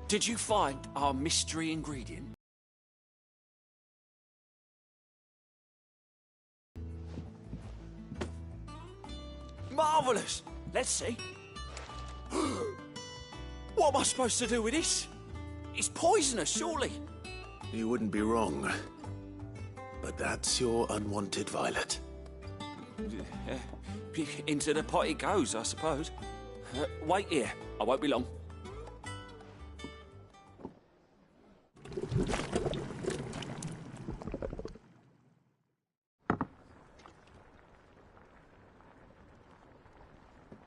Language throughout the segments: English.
Did you find our mystery ingredient? Marvellous! Let's see. What am I supposed to do with this? It's poisonous, surely. You wouldn't be wrong. But that's your unwanted violet. Into the pot it goes, I suppose. Wait here. I won't be long.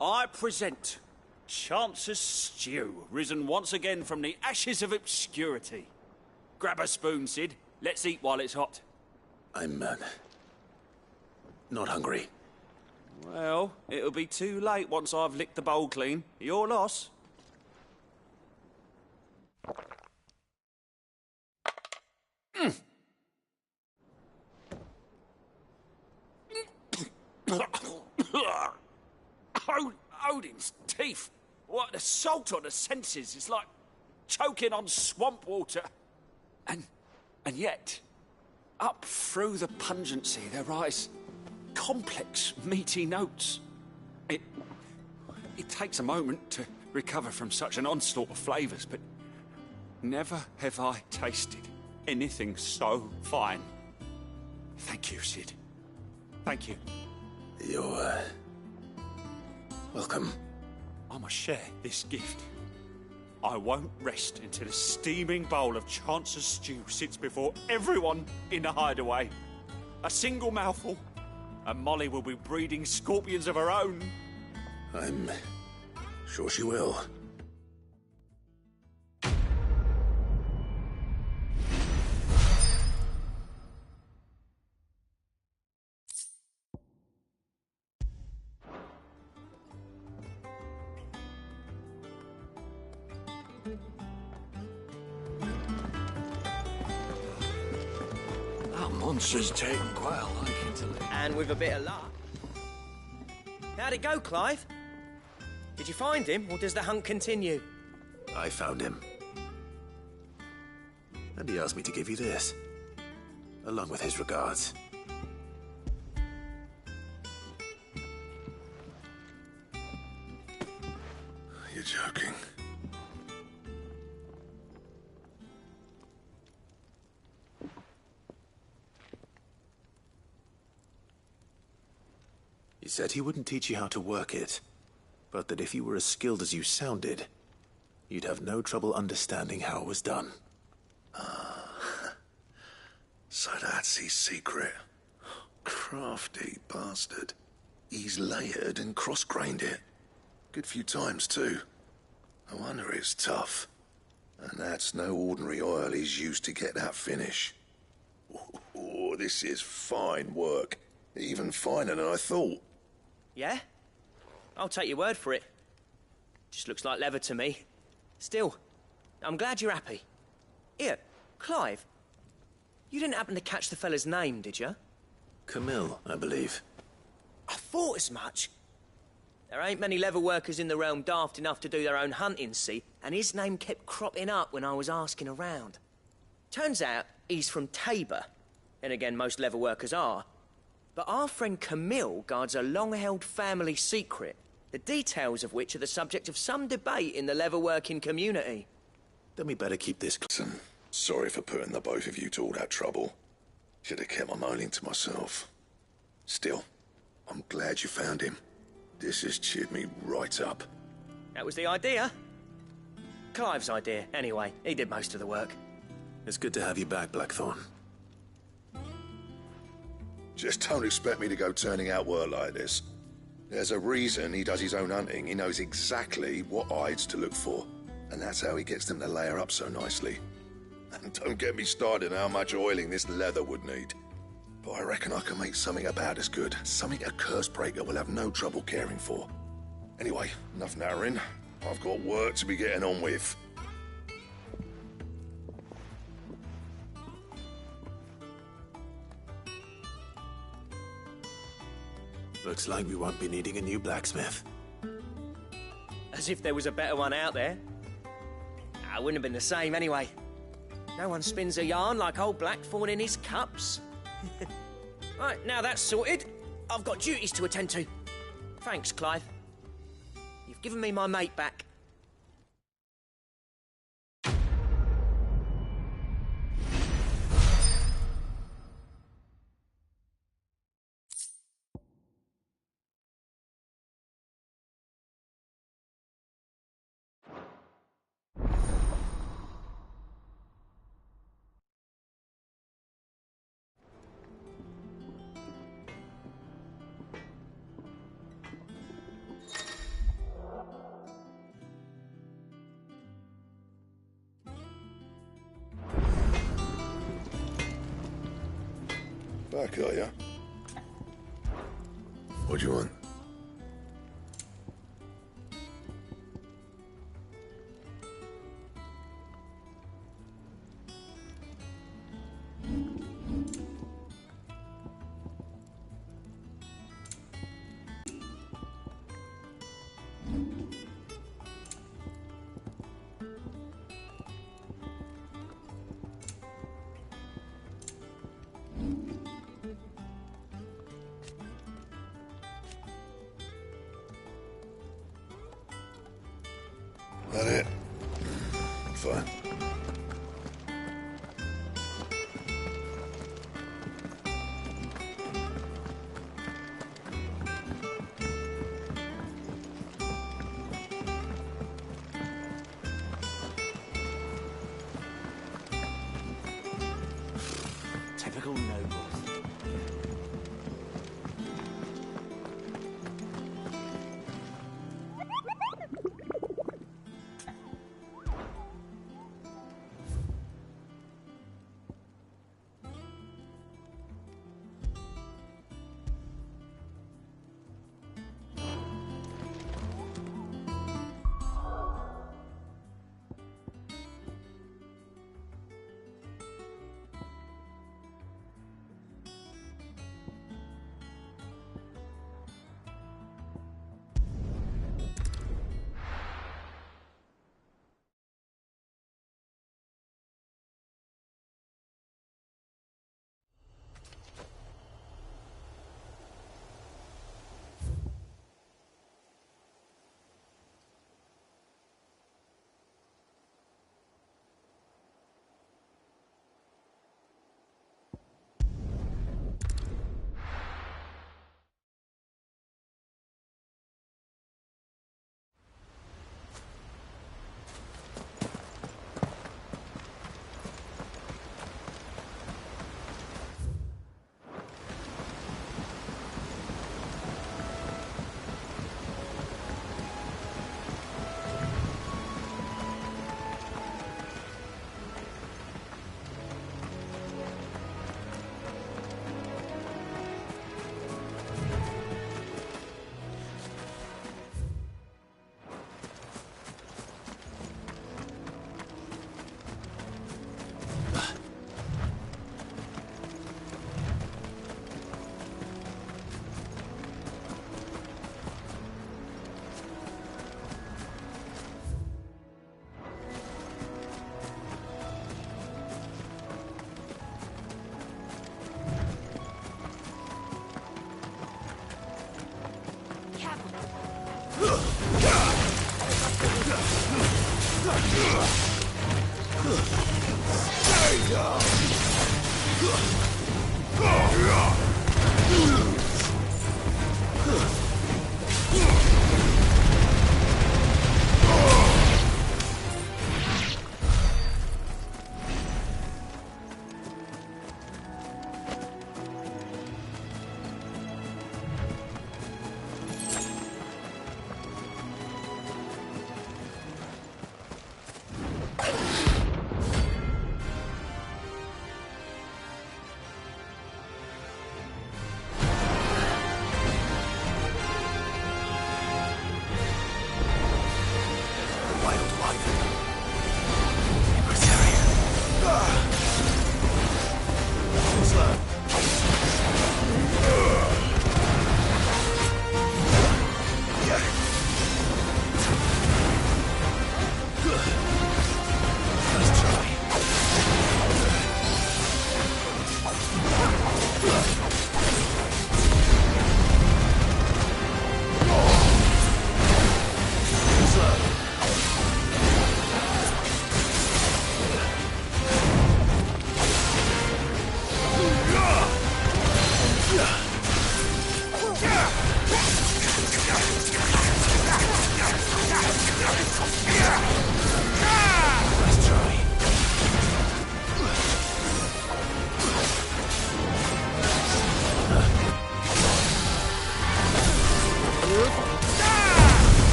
I present Chance's Stew, risen once again from the ashes of obscurity. Grab a spoon, Sid. Let's eat while it's hot. I'm, not hungry. Well, it'll be too late once I've licked the bowl clean. Your loss. Odin's teeth. What, the salt on the senses is like choking on swamp water. And yet, up through the pungency there rise complex, meaty notes. It takes a moment to recover from such an onslaught of flavours, but never have I tasted anything so fine. Thank you, Sid. Thank you. You're, welcome. I must share this gift. I won't rest until a steaming bowl of Chance's Stew sits before everyone in the hideaway. A single mouthful, and Molly will be breeding scorpions of her own. I'm sure she will. Monster's taken quite a liking to live. And with a bit of luck. How'd it go, Clive? Did you find him, or does the hunt continue? I found him. And he asked me to give you this, along with his regards. You're joking. He said he wouldn't teach you how to work it, but that if you were as skilled as you sounded, you'd have no trouble understanding how it was done. So that's his secret. Crafty bastard. He's layered and cross-grained it. Good few times, too. No wonder it's tough. And that's no ordinary oil he's used to get that finish. Oh, this is fine work. Even finer than I thought. Yeah? I'll take your word for it. Just looks like leather to me. Still, I'm glad you're happy. Here, Clive, you didn't happen to catch the fella's name, did you? Camille, I believe. I thought as much. There ain't many leather workers in the realm daft enough to do their own hunting, see, and his name kept cropping up when I was asking around. Turns out he's from Tabor. And again, most leather workers are. But our friend Camille guards a long-held family secret, the details of which are the subject of some debate in the leather-working community. Then we better keep this... Listen, sorry for putting the both of you to all that trouble. Should have kept my moaning to myself. Still, I'm glad you found him. This has cheered me right up. That was the idea. Clive's idea, anyway. He did most of the work. It's good to have you back, Blackthorn. Just don't expect me to go turning out work like this. There's a reason he does his own hunting. He knows exactly what hides to look for. And that's how he gets them to layer up so nicely. And don't get me started on how much oiling this leather would need. But I reckon I can make something about as good. Something a curse breaker will have no trouble caring for. Anyway, enough narrowing. I've got work to be getting on with. Looks like we won't be needing a new blacksmith. As if there was a better one out there. it wouldn't have been the same anyway. No one spins a yarn like old Blackthorn in his cups. Right, now that's sorted, I've got duties to attend to. Thanks, Clive. You've given me my mate back. Back, are ya? What do you want? That it? Fine. Typical nobles.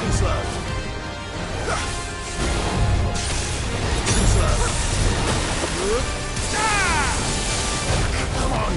Too slow. Too slow. Come on.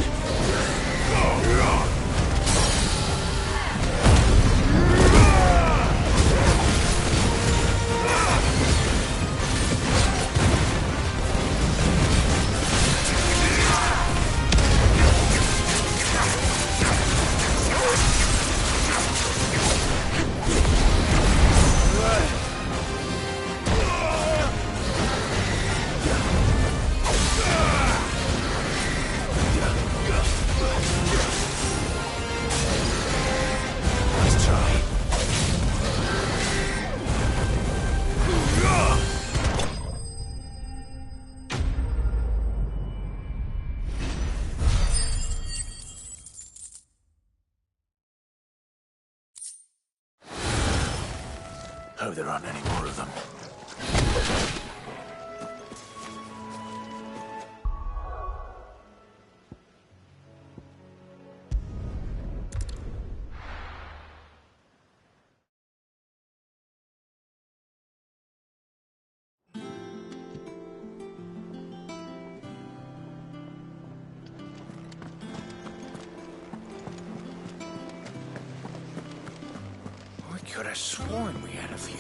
Nice try. Hope there aren't any more of them. I could have sworn we had a few.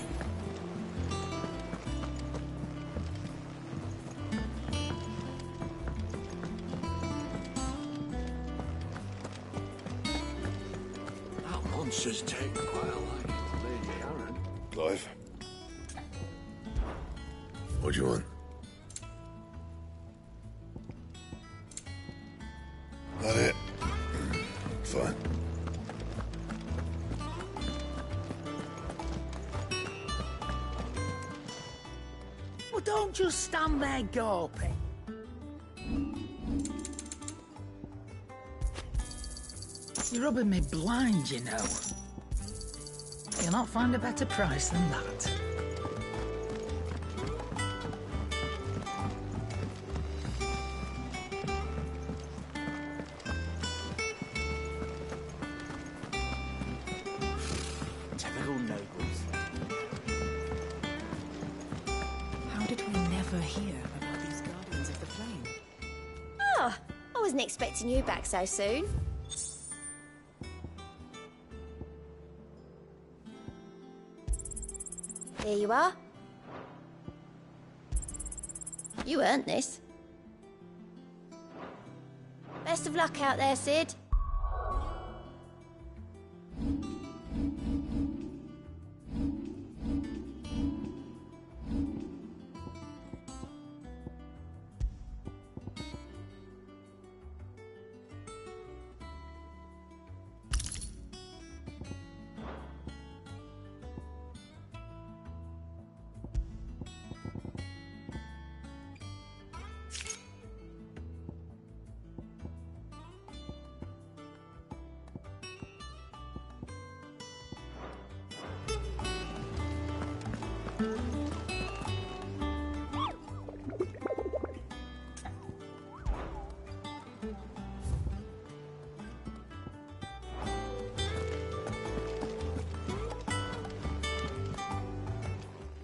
That monster's taken quite a liking to Lady Aaron. Clive? What do you want? That it? Fine. Well, don't just stand there gawping. You're rubbing me blind, you know. You'll not find a better price than that. Typical nobles. How did we never hear about these Guardians of the Flame? Oh, I wasn't expecting you back so soon. Here you are. You earned this. Best of luck out there, Sid.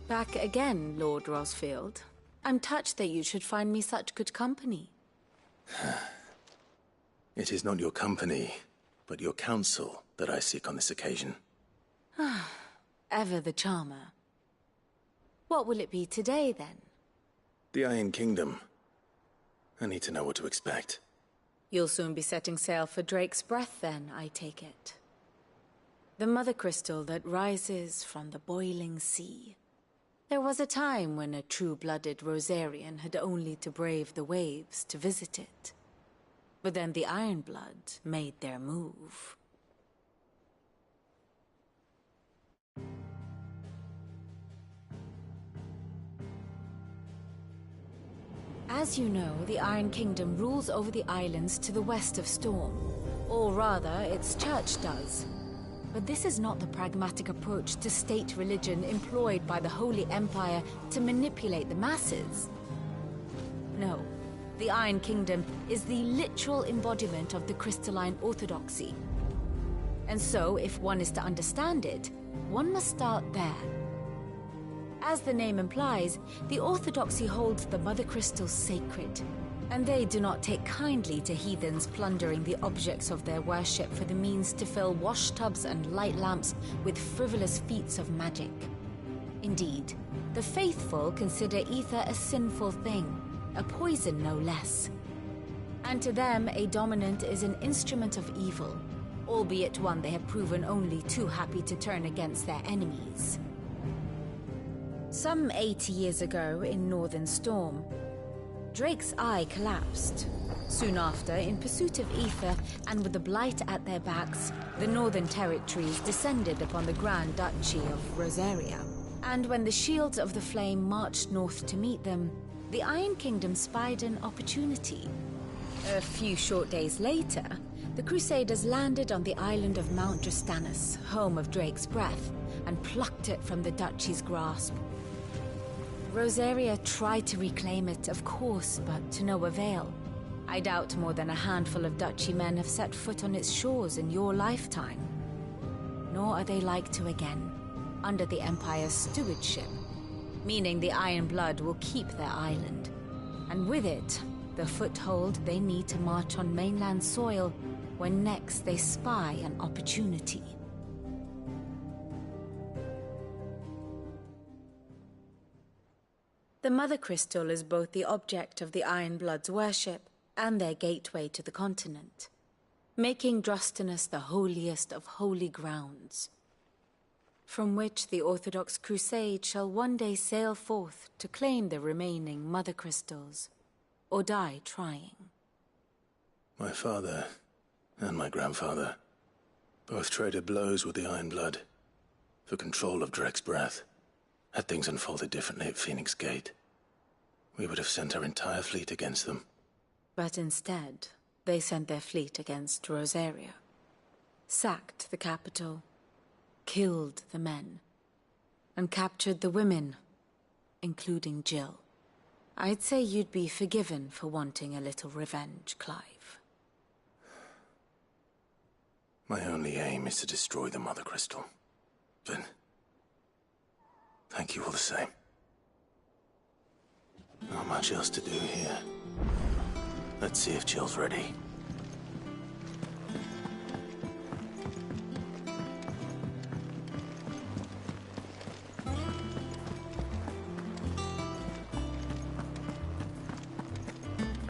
Back again, Lord Rosfield. I'm touched that you should find me such good company. It is not your company, but your counsel that I seek on this occasion. Ever the charmer. What will it be today, then? The Iron Kingdom. I need to know what to expect. You'll soon be setting sail for Drake's Breath, then, I take it. The mother crystal that rises from the boiling sea. There was a time when a true-blooded Rosarian had only to brave the waves to visit it. But then the Ironblood made their move. As you know, the Iron Kingdom rules over the islands to the west of Storm. Or rather, its church does. But this is not the pragmatic approach to state religion employed by the Holy Empire to manipulate the masses. No, the Iron Kingdom is the literal embodiment of the crystalline orthodoxy. And so, if one is to understand it, one must start there. As the name implies, the Orthodoxy holds the Mother Crystals sacred, and they do not take kindly to heathens plundering the objects of their worship for the means to fill washtubs and light lamps with frivolous feats of magic. Indeed, the faithful consider ether a sinful thing, a poison no less. And to them, a dominant is an instrument of evil, albeit one they have proven only too happy to turn against their enemies. Some 80 years ago, in Northern Storm, Drake's eye collapsed. Soon after, in pursuit of ether and with the Blight at their backs, the Northern Territories descended upon the Grand Duchy of Rosaria. And when the Shields of the Flame marched north to meet them, the Iron Kingdom spied an opportunity. A few short days later, the Crusaders landed on the island of Mount Drastanus, home of Drake's breath, and plucked it from the Duchy's grasp. Rosaria tried to reclaim it, of course, but to no avail. I doubt more than a handful of Duchy men have set foot on its shores in your lifetime. Nor are they like to again, under the Empire's stewardship, meaning the Iron Blood will keep their island, and with it, the foothold they need to march on mainland soil when next they spy an opportunity. The Mother Crystal is both the object of the Iron Blood's worship and their gateway to the continent, making Drastanus the holiest of holy grounds, from which the Orthodox Crusade shall one day sail forth to claim the remaining Mother Crystals, or die trying. My father and my grandfather both traded blows with the Iron Blood for control of Drake's breath. Had things unfolded differently at Phoenix Gate, we would have sent our entire fleet against them. But instead, they sent their fleet against Rosaria, sacked the capital, killed the men, and captured the women, including Jill. I'd say you'd be forgiven for wanting a little revenge, Clive. My only aim is to destroy the Mother Crystal. But thank you all the same. Not much else to do here. Let's see if Jill's ready.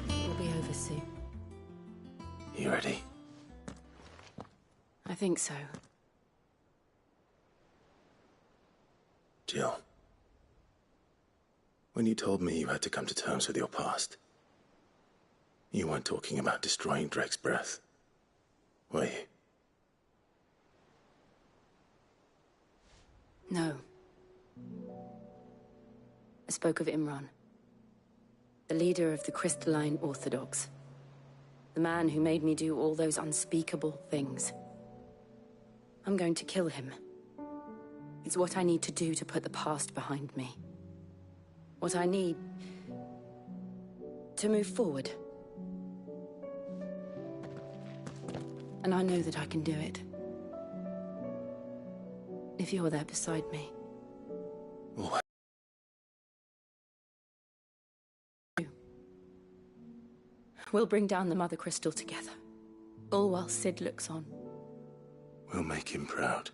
We'll be over soon. You ready? I think so. Jill. When you told me you had to come to terms with your past, you weren't talking about destroying Drake's breath, were you? No. I spoke of Imran, the leader of the Crystalline Orthodox. The man who made me do all those unspeakable things. I'm going to kill him. It's what I need to do to put the past behind me. What I need to move forward. And I know that I can do it. If you're there beside me. What? We'll bring down the Mother Crystal together. All while Sid looks on. We'll make him proud.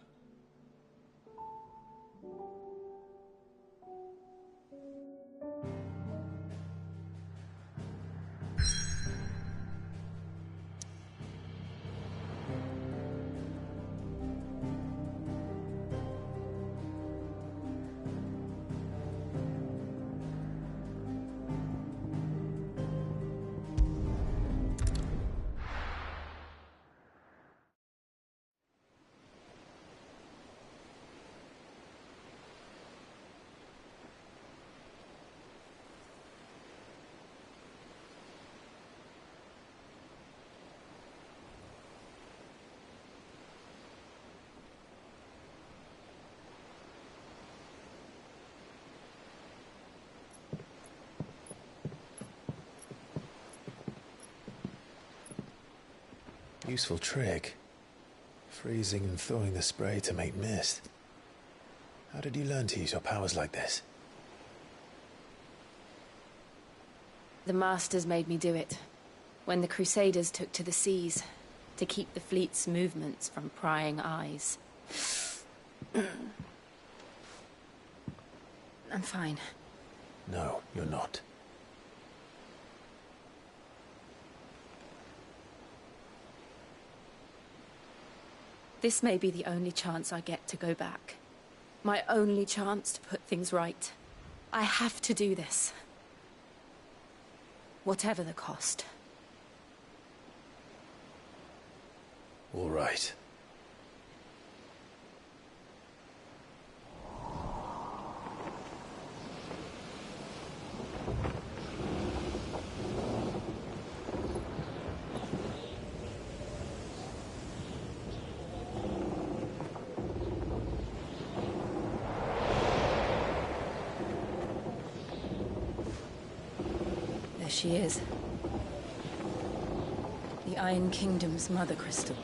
Useful trick. Freezing and thawing the spray to make mist. How did you learn to use your powers like this? The Masters made me do it. When the Crusaders took to the seas, to keep the fleet's movements from prying eyes. I'm fine. No, you're not. This may be the only chance I get to go back. My only chance to put things right. I have to do this. Whatever the cost. All right. There she is. The Iron Kingdom's Mother Crystal.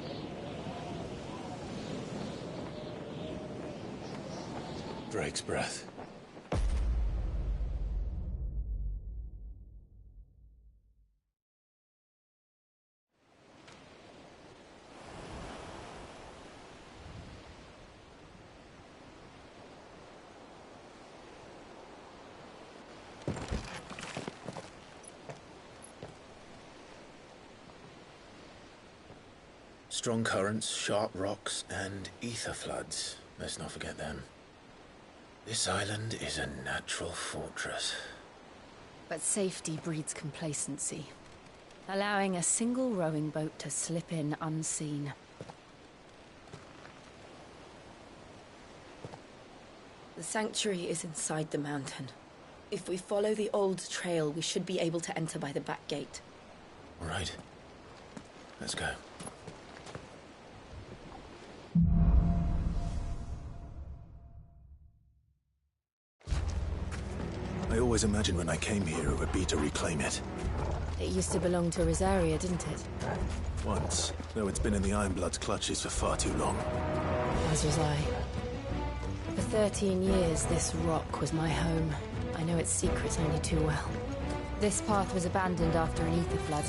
Drake's breath. Strong currents, sharp rocks, and ether floods. Let's not forget them. This island is a natural fortress. But safety breeds complacency. Allowing a single rowing boat to slip in unseen. The sanctuary is inside the mountain. If we follow the old trail, we should be able to enter by the back gate. All right. Let's go. I always imagined when I came here it would be to reclaim it. It used to belong to Rosaria, didn't it? Once, though it's been in the Ironblood's clutches for far too long. As was I. For 13 years, this rock was my home. I know its secrets only too well. This path was abandoned after an ether flood.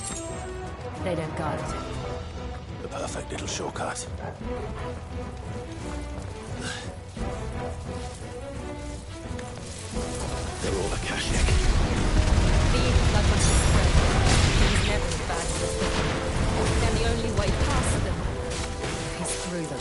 They don't guard it. The perfect little shortcut. They're all Akashic. The ether flood must have spread. It was never as bad as this thing. Then the only way past them is through them.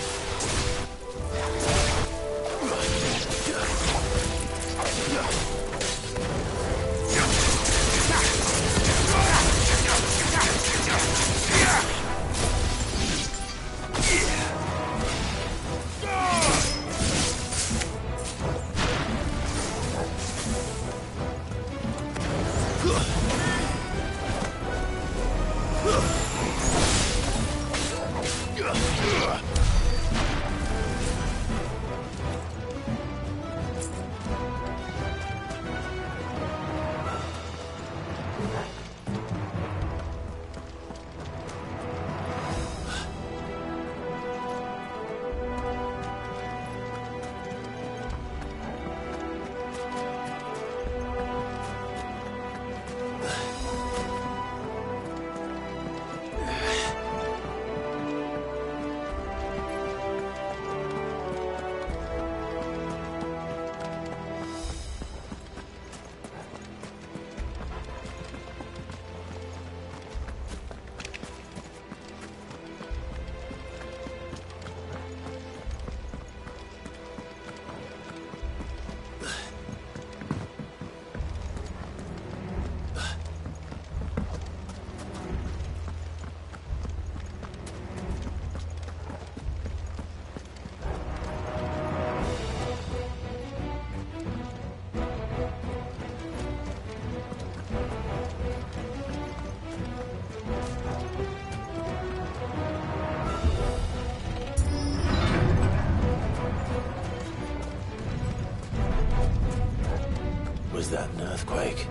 Was that an earthquake?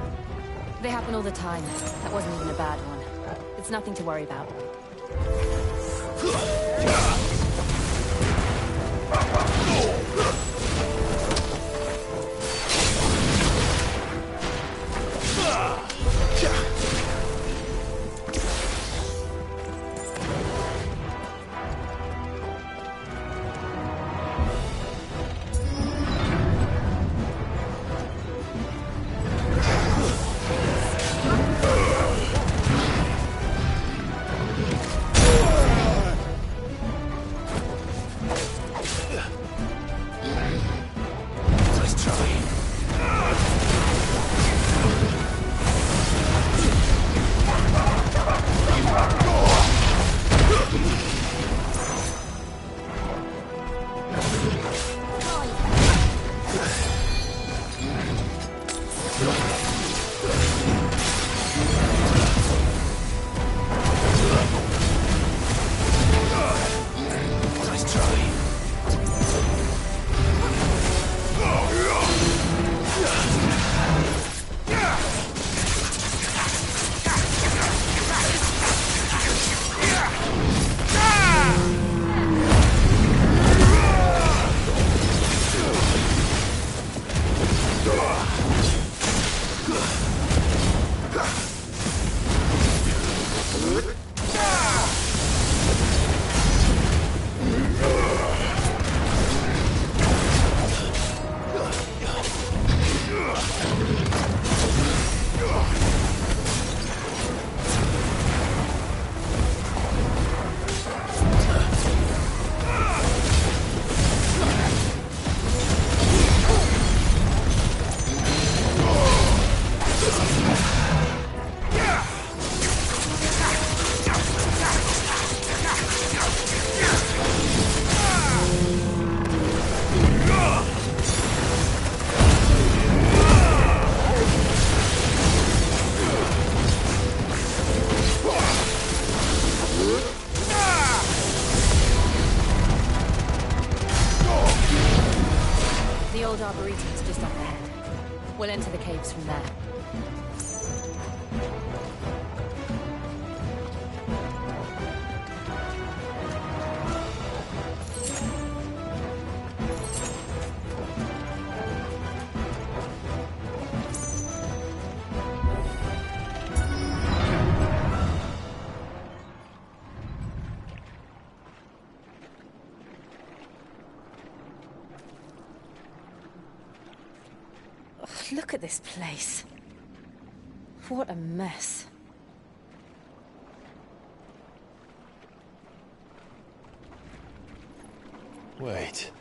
They happen all the time. That wasn't even a bad one. It's nothing to worry about. The old arboretum's just up ahead. We'll enter the caves from there. Look at this place. What a mess. Wait.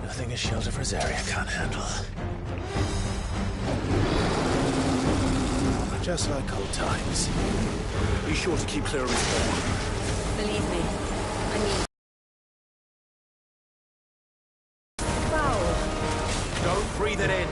Nothing a shelter for Zarya can't handle. Just like old times. Be sure to keep clear of his paw. Believe me, I mean... Foul. Don't breathe it in.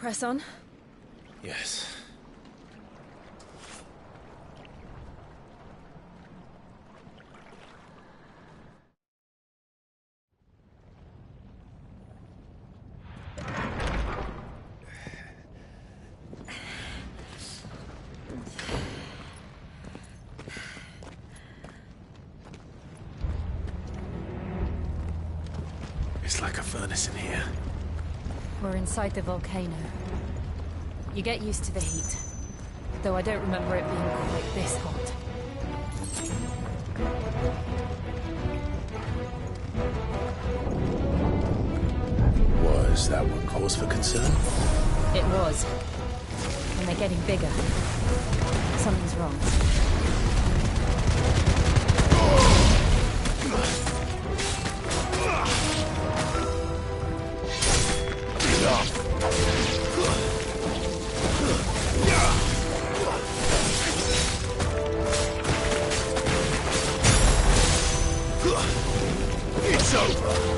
Press on? Yes. It's like a furnace in here. We're inside the volcano. You get used to the heat, though I don't remember it being quite this hot. Was that what cause for concern? It was. And they're getting bigger. Something's wrong. It's over.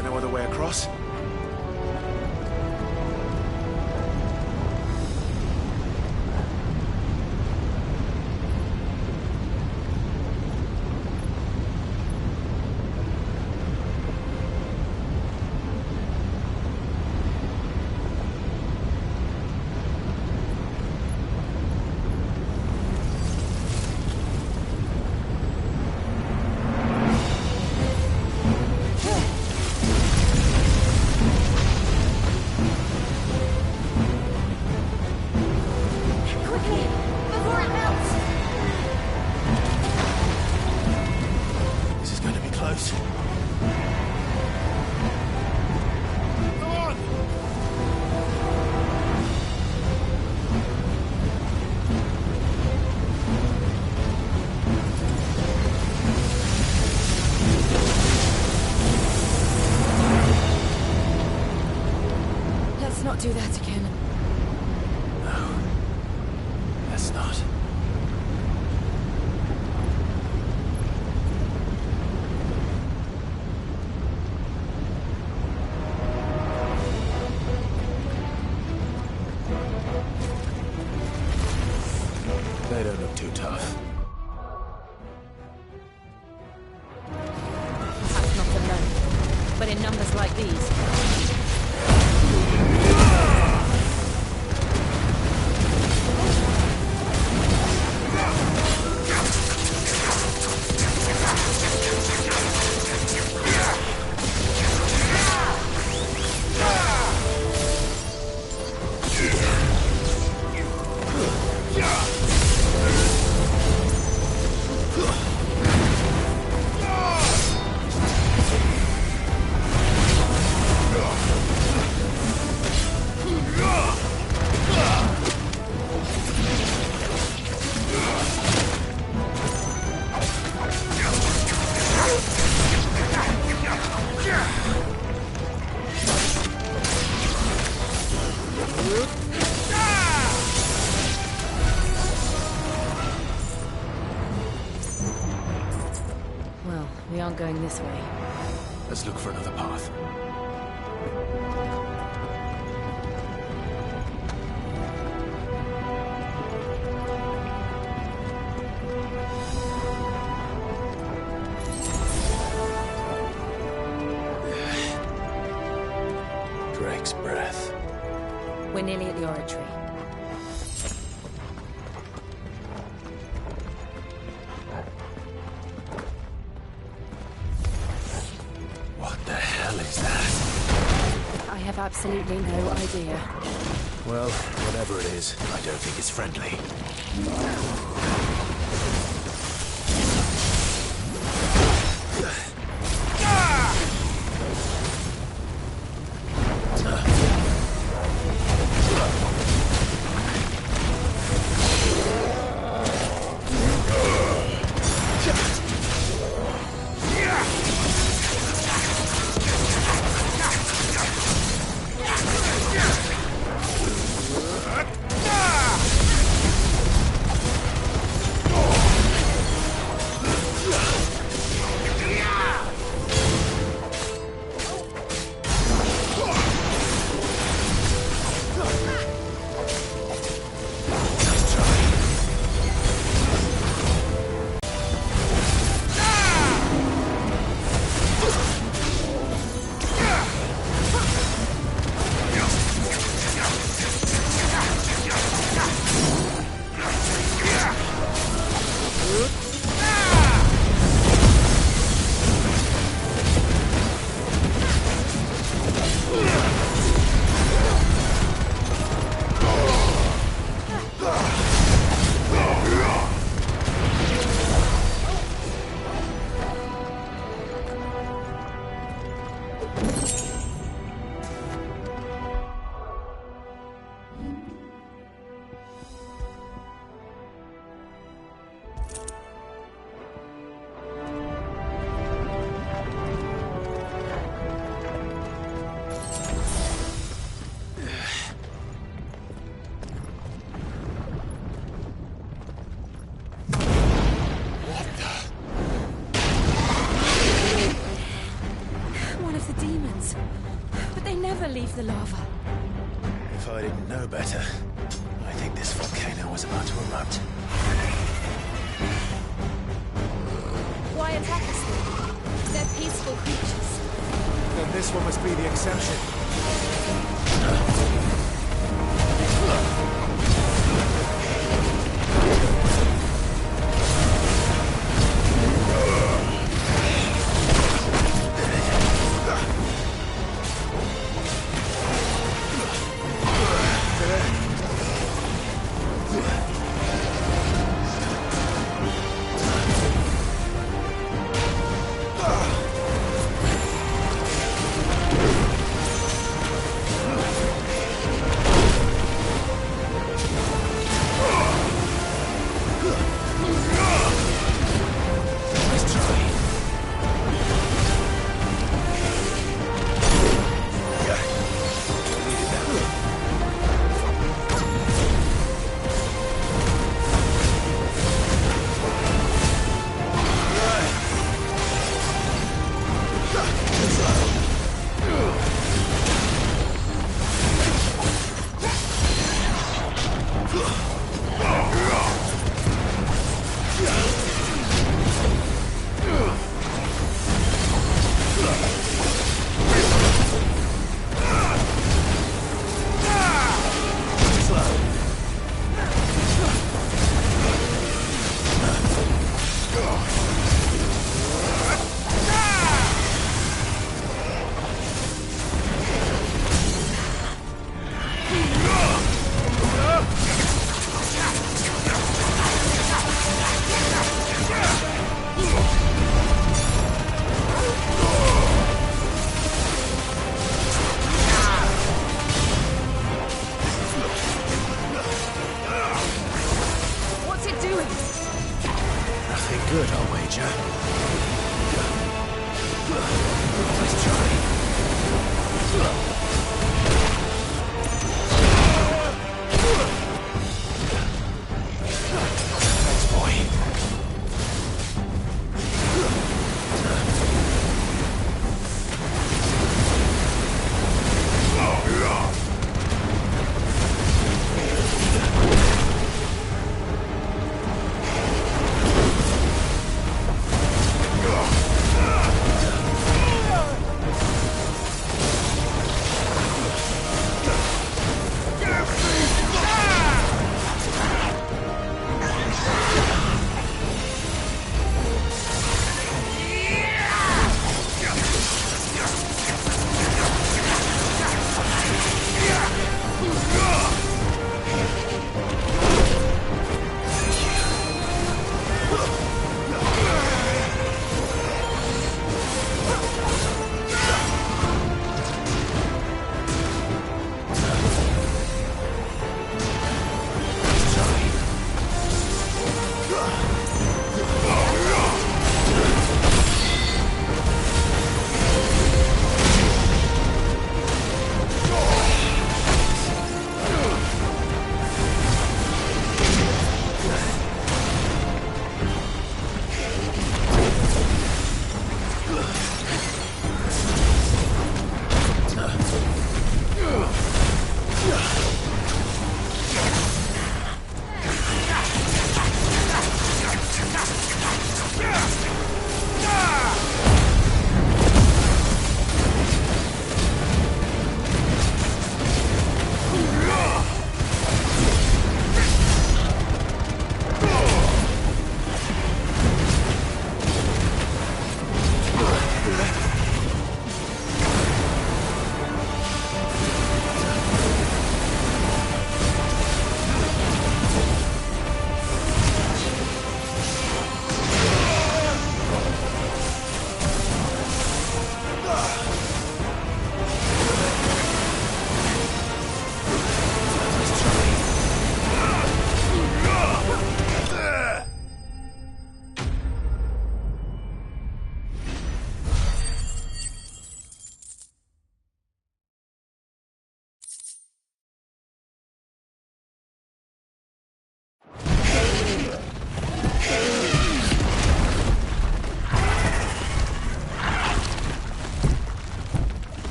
there no other way across? Do that again. No. Let's not. They don't look too tough. Perhaps not alone, but in numbers like these. Well, we aren't going this way. Let's look for another path. Drake's breath. We're nearly at the oratory. What the hell is that? I have absolutely no idea. Well, whatever it is, I don't think it's friendly. the lava. If I didn't know better, I think this volcano was about to erupt. Why attack us then? They're peaceful creatures. Then this one must be the exception.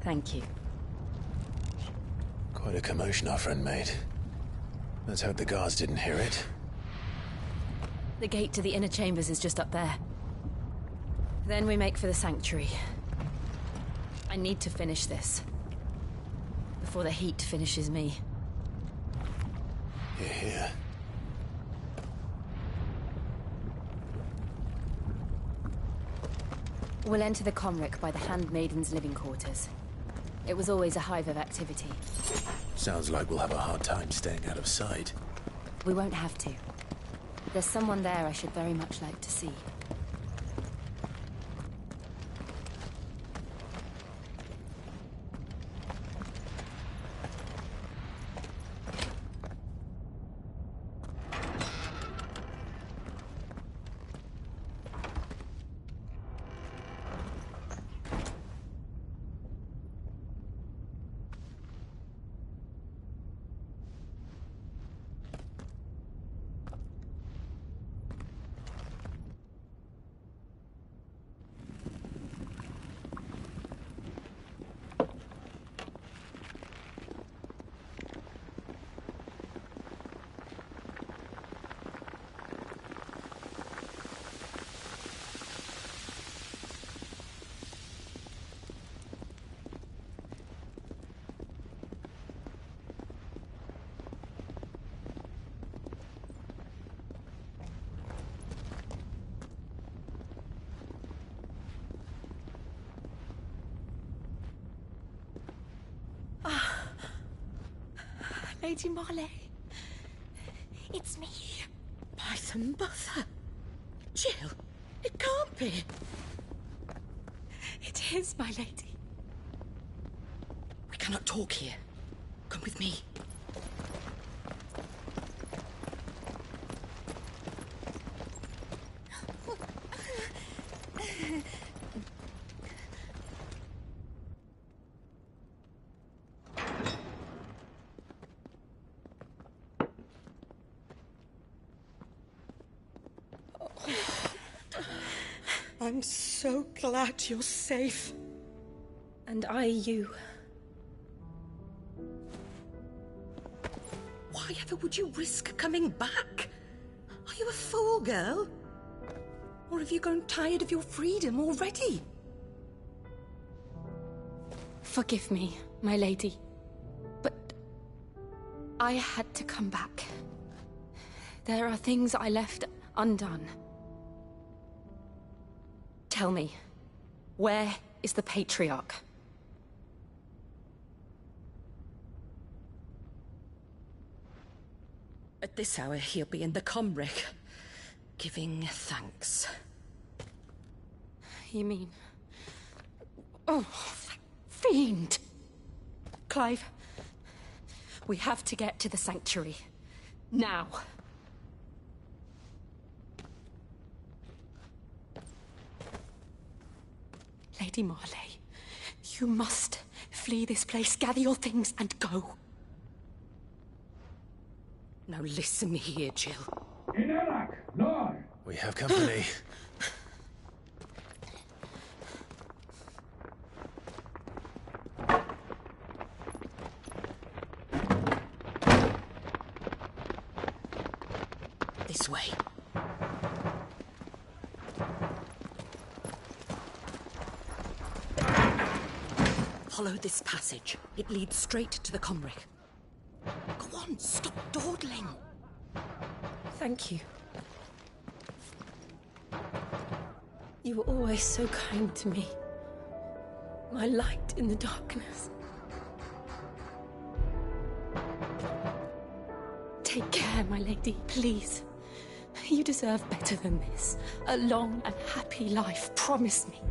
Thank you. Quite a commotion our friend made. Let's hope the guards didn't hear it. The gate to the inner chambers is just up there. Then we make for the sanctuary. I need to finish this. Before the heat finishes me. Hear, hear. We'll enter the Comric by the Handmaiden's living quarters. It was always a hive of activity. Sounds like we'll have a hard time staying out of sight. We won't have to. There's someone there I should very much like to see. Lady Marley. It's me. By the mother. Jill, it can't be. It is, my lady. We cannot talk here. Come with me. I'm so glad you're safe. And I you. Why ever would you risk coming back? Are you a fool, girl? Or have you grown tired of your freedom already? Forgive me, my lady. But I had to come back. There are things I left undone. Tell me, where is the Patriarch? At this hour, he'll be in the Comric, giving thanks. You mean... Oh, that fiend! Clive, we have to get to the sanctuary. Now. Lady Marley, you must flee this place, gather your things, and go. Now listen here, Jill. We have company. This way. Follow this passage. It leads straight to the Comric. Go on, stop dawdling. Thank you. You were always so kind to me. My light in the darkness. Take care, my lady, please. You deserve better than this. A long and happy life, promise me.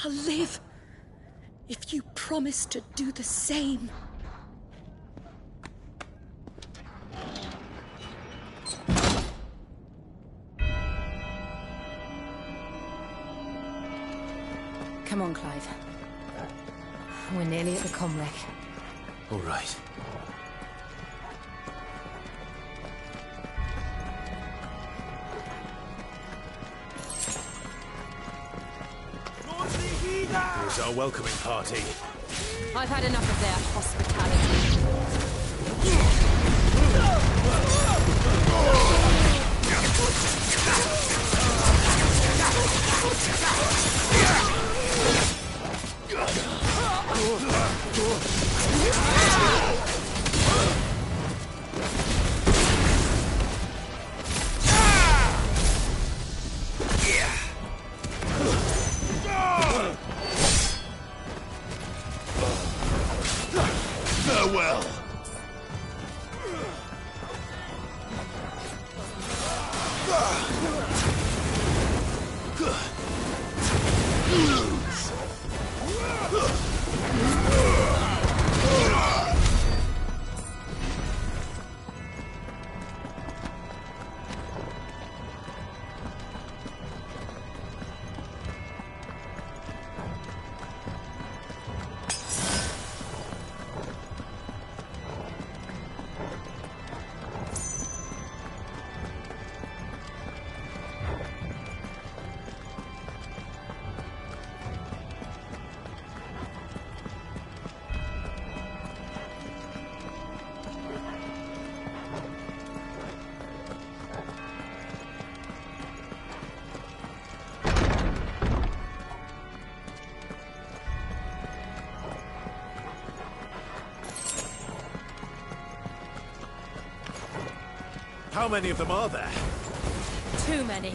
I'll live if you promise to do the same. Come on, Clive. We're nearly at the Comric. All right. Here's our welcoming party. I've had enough of their hospitality. Farewell. How many of them are there? Too many.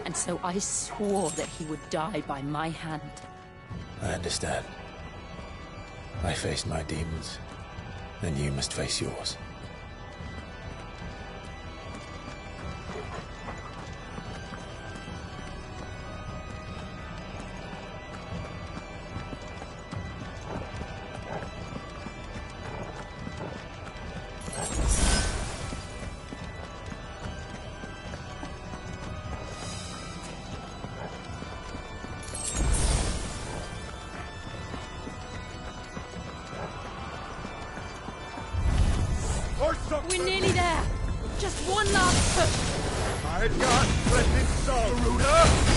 And so I swore that he would die by my hand. I understand. I faced my demons, and you must face yours. We're nearly there. Just one last push. Edgar, blessed soul! Garuda!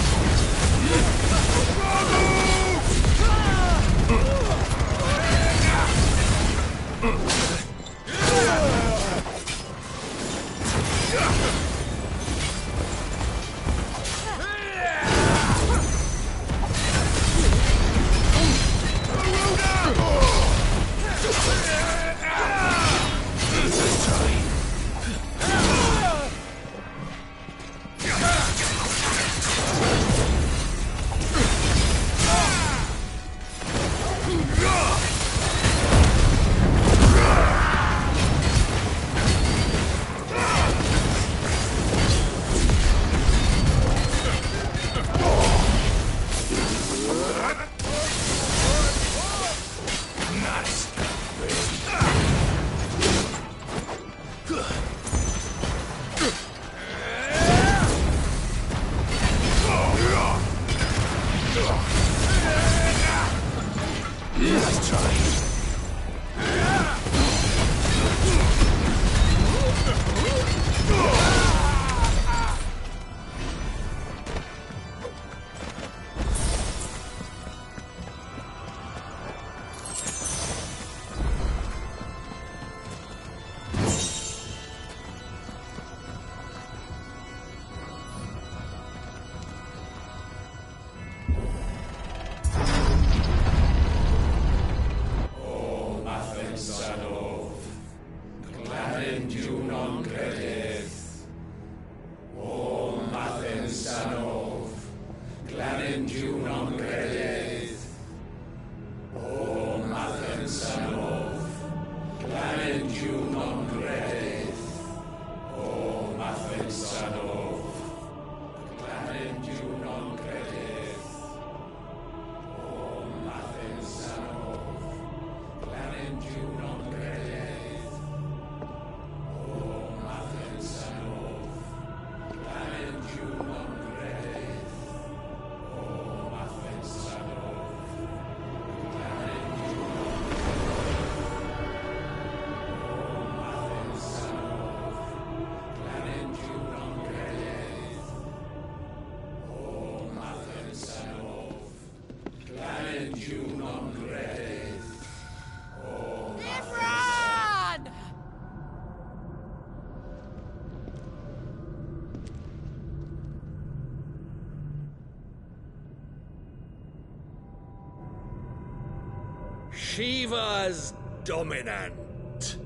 Shiva's dominant.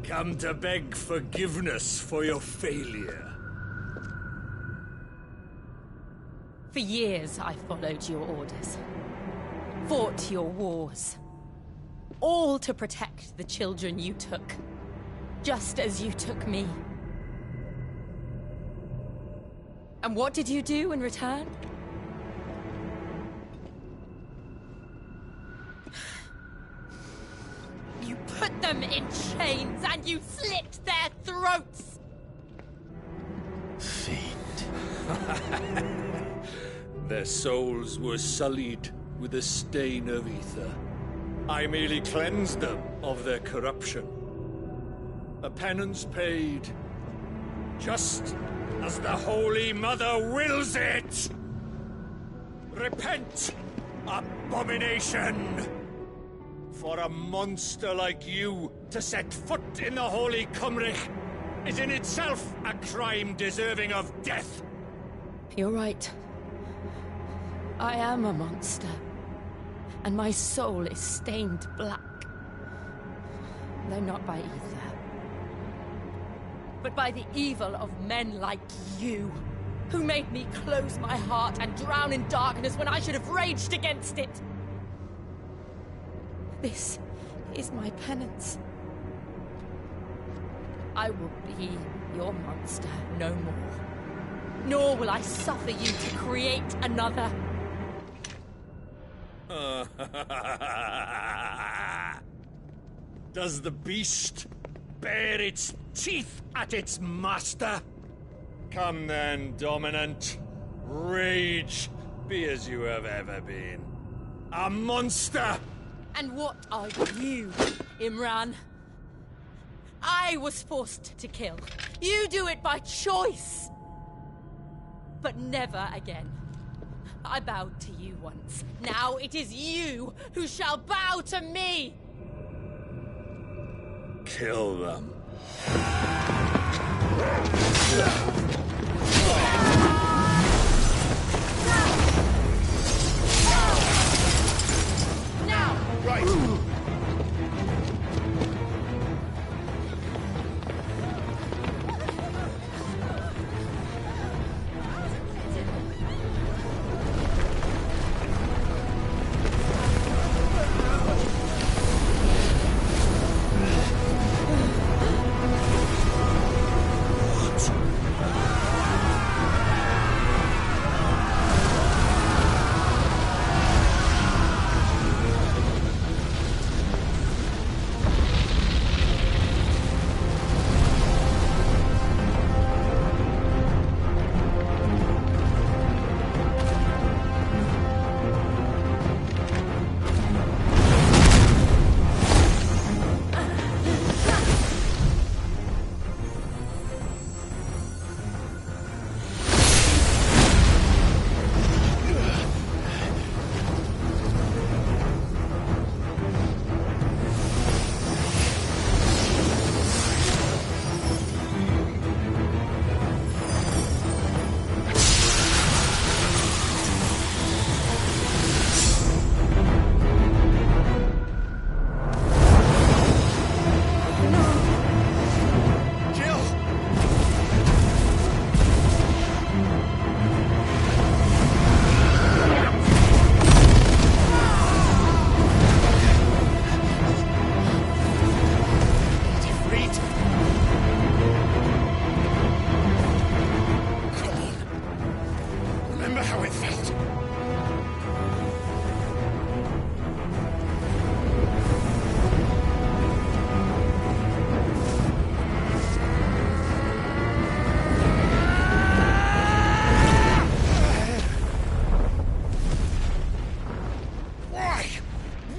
Come to beg forgiveness for your failure. For years I followed your orders. Fought your wars. All to protect the children you took. Just as you took me. And what did you do in return? You put them in chains and you slit their throats! Fiend. Their souls were sullied with a stain of ether. I merely cleansed them of their corruption. A penance paid, just as the Holy Mother wills it! Repent, abomination! For a monster like you to set foot in the Holy Cymric is in itself a crime deserving of death. You're right. I am a monster. And my soul is stained black. Though not by ether. But by the evil of men like you, who made me close my heart and drown in darkness when I should have raged against it. This is my penance. I will be your monster no more. Nor will I suffer you to create another. Does the beast bare its teeth at its master? Come then, dominant. Rage, be as you have ever been. A monster! And what are you, Imran? I was forced to kill. You do it by choice. But never again. I bowed to you once. Now it is you who shall bow to me! Kill them. Now! Right!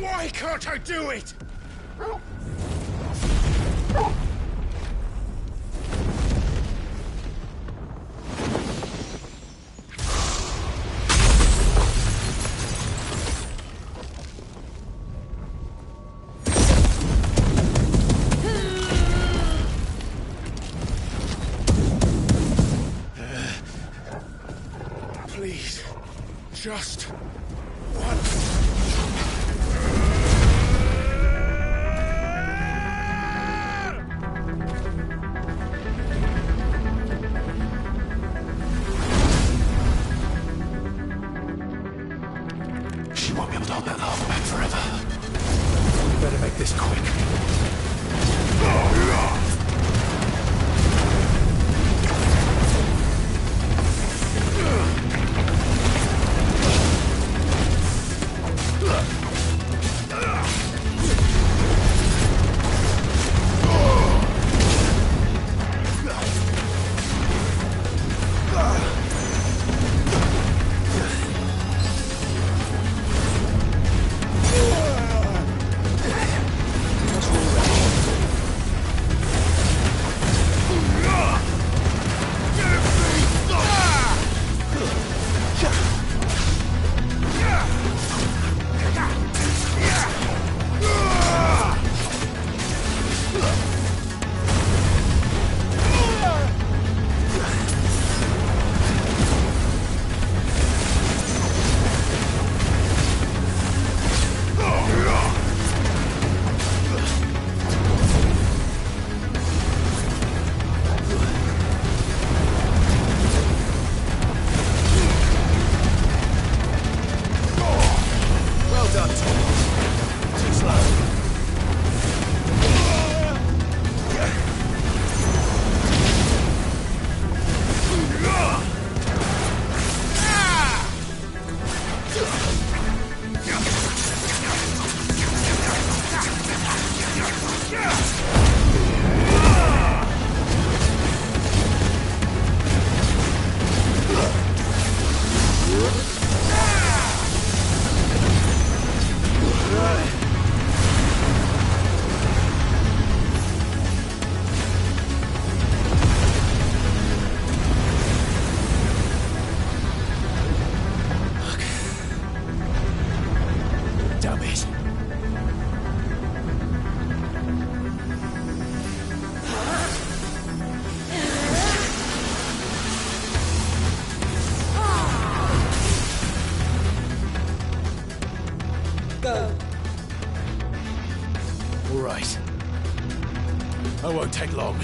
Why can't I do it? Please, just once. She won't be able to hold that lava back forever. We better make this quick. I won't take long.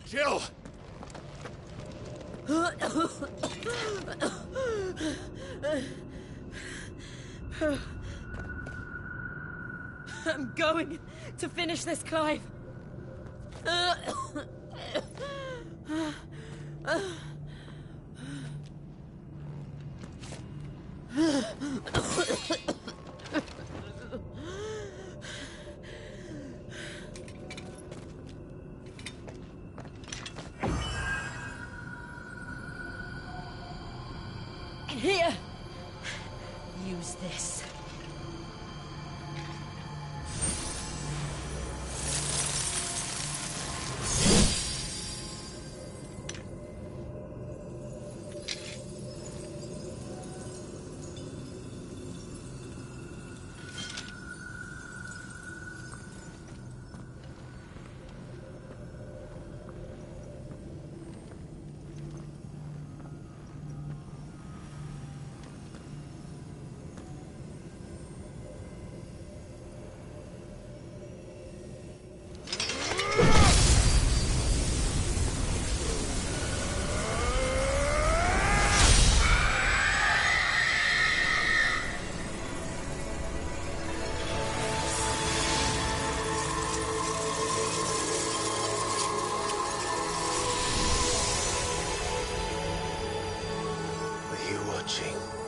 Jill! I'm going to finish this, Clive. Here! Use this.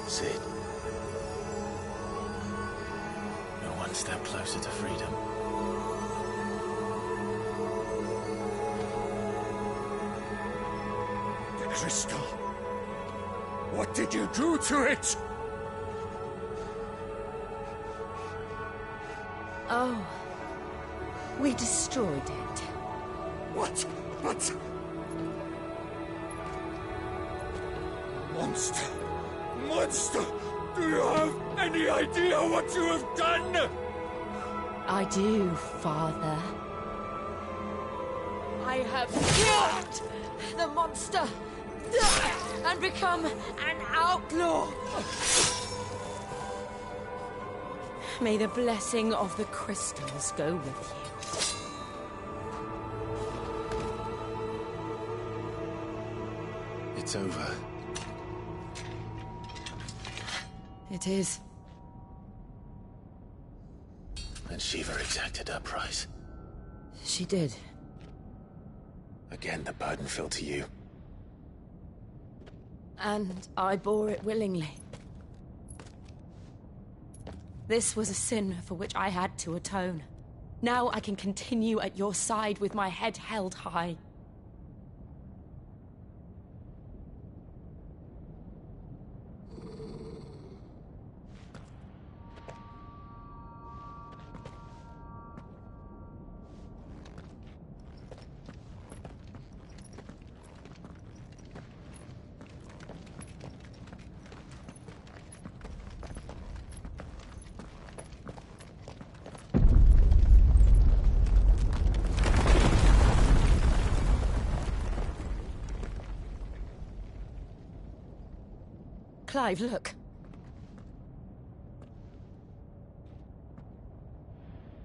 Sid. You're one step closer to freedom. The crystal. What did you do to it? Oh. We destroyed it. What? But... Monster! Monster! Do you have any idea what you have done? I do, Father. I have killed the monster and become an outlaw. May the blessing of the crystals go with you. It's over. It is. And Shiva exacted her price. She did. Again, the burden fell to you. And I bore it willingly. This was a sin for which I had to atone. Now I can continue at your side with my head held high. Clive, look.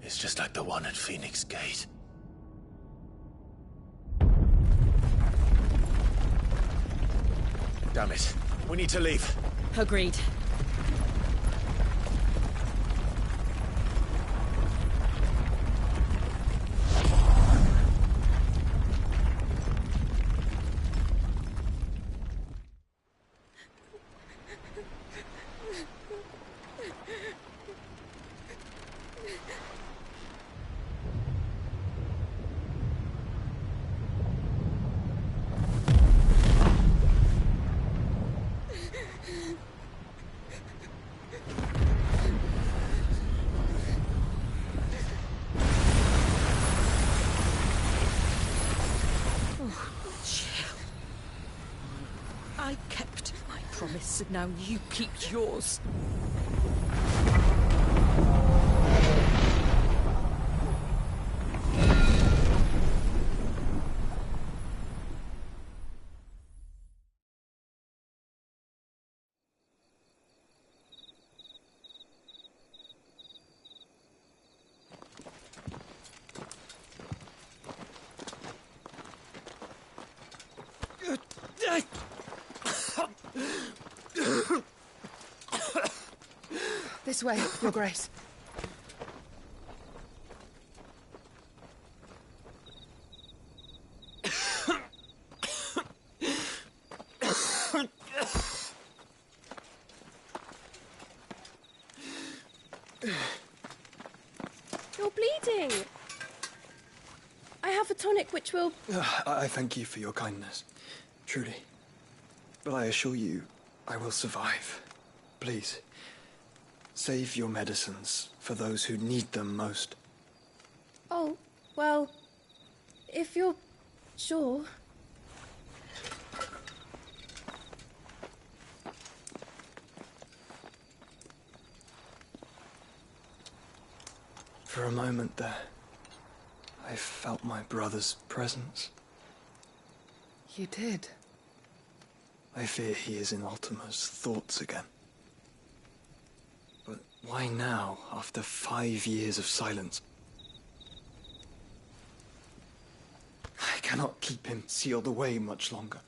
It's just like the one at Phoenix Gate. Damn it. We need to leave. Agreed. I kept my promise, and now you keep yours. This way, Your Grace. You're bleeding. I have a tonic which will... I thank you for your kindness, truly. But I assure you, I will survive. Please, save your medicines for those who need them most. Oh, well, if you're sure. For a moment there, I felt my brother's presence. You did? I fear he is in Ultima's thoughts again. But why now, after 5 years of silence? I cannot keep him sealed away much longer.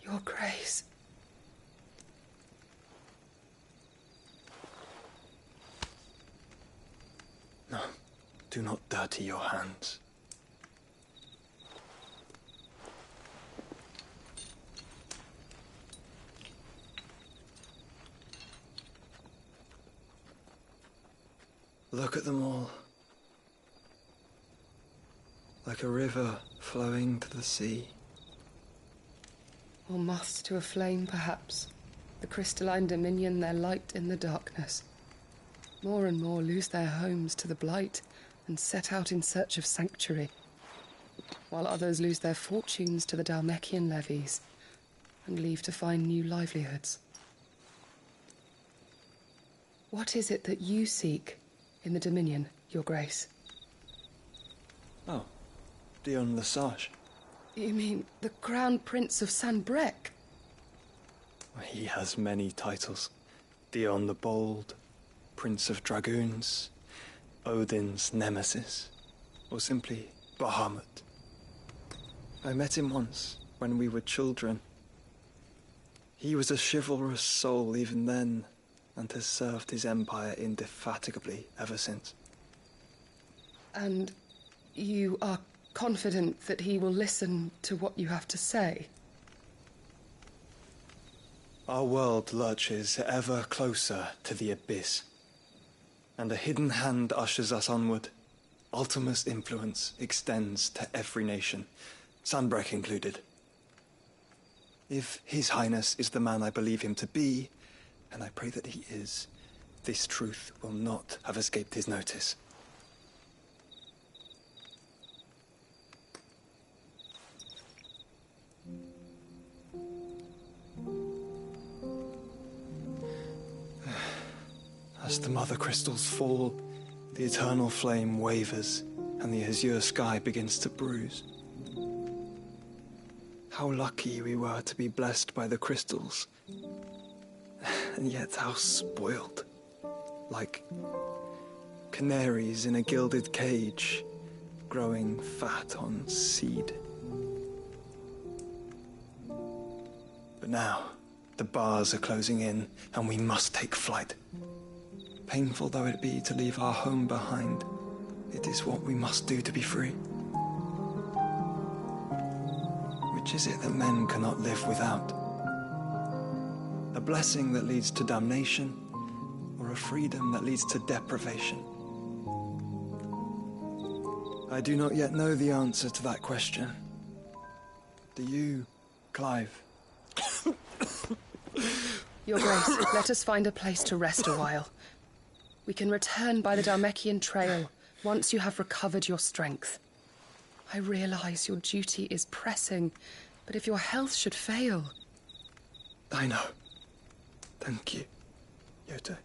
Your Grace. No, do not dirty your hands. Look at them all. Like a river flowing to the sea. Or moths to a flame, perhaps. The crystalline dominion their light in the darkness. More and more lose their homes to the blight and set out in search of sanctuary, while others lose their fortunes to the Dhalmekian levies and leave to find new livelihoods. What is it that you seek in the Dominion, Your Grace? Oh, Dion Lesage. You mean the Crown Prince of Sanbreque? He has many titles. Dion the Bold, Prince of Dragoons, Odin's Nemesis, or simply Bahamut. I met him once, when we were children. He was a chivalrous soul even then, and has served his empire indefatigably ever since. And you are confident that he will listen to what you have to say? Our world lurches ever closer to the abyss, and a hidden hand ushers us onward. Ultima's influence extends to every nation, Sanbreque included. If His Highness is the man I believe him to be, and I pray that he is, this truth will not have escaped his notice. As the mother crystals fall, the eternal flame wavers, and the azure sky begins to bruise. How lucky we were to be blessed by the crystals, and yet how spoiled. Like canaries in a gilded cage, growing fat on seed. But now, the bars are closing in, and we must take flight. Painful though it be to leave our home behind, it is what we must do to be free. Which is it that men cannot live without? A blessing that leads to damnation, or a freedom that leads to deprivation? I do not yet know the answer to that question. Do you, Clive? Your Grace, let us find a place to rest a while. We can return by the Dhalmekian trail once you have recovered your strength. I realize your duty is pressing, but if your health should fail... I know. Thank you, Yote.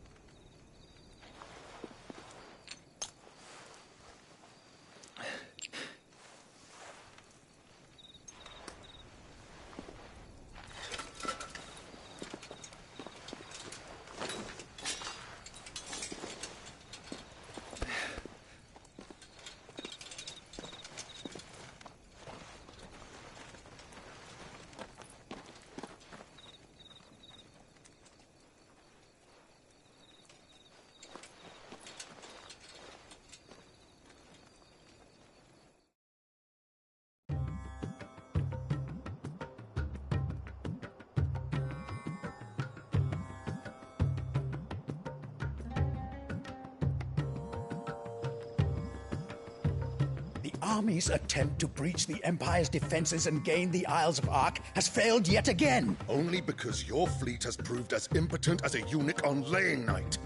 army's attempt to breach the Empire's defenses and gain the Isles of Ark has failed yet again. Only because your fleet has proved as impotent as a eunuch on laying night.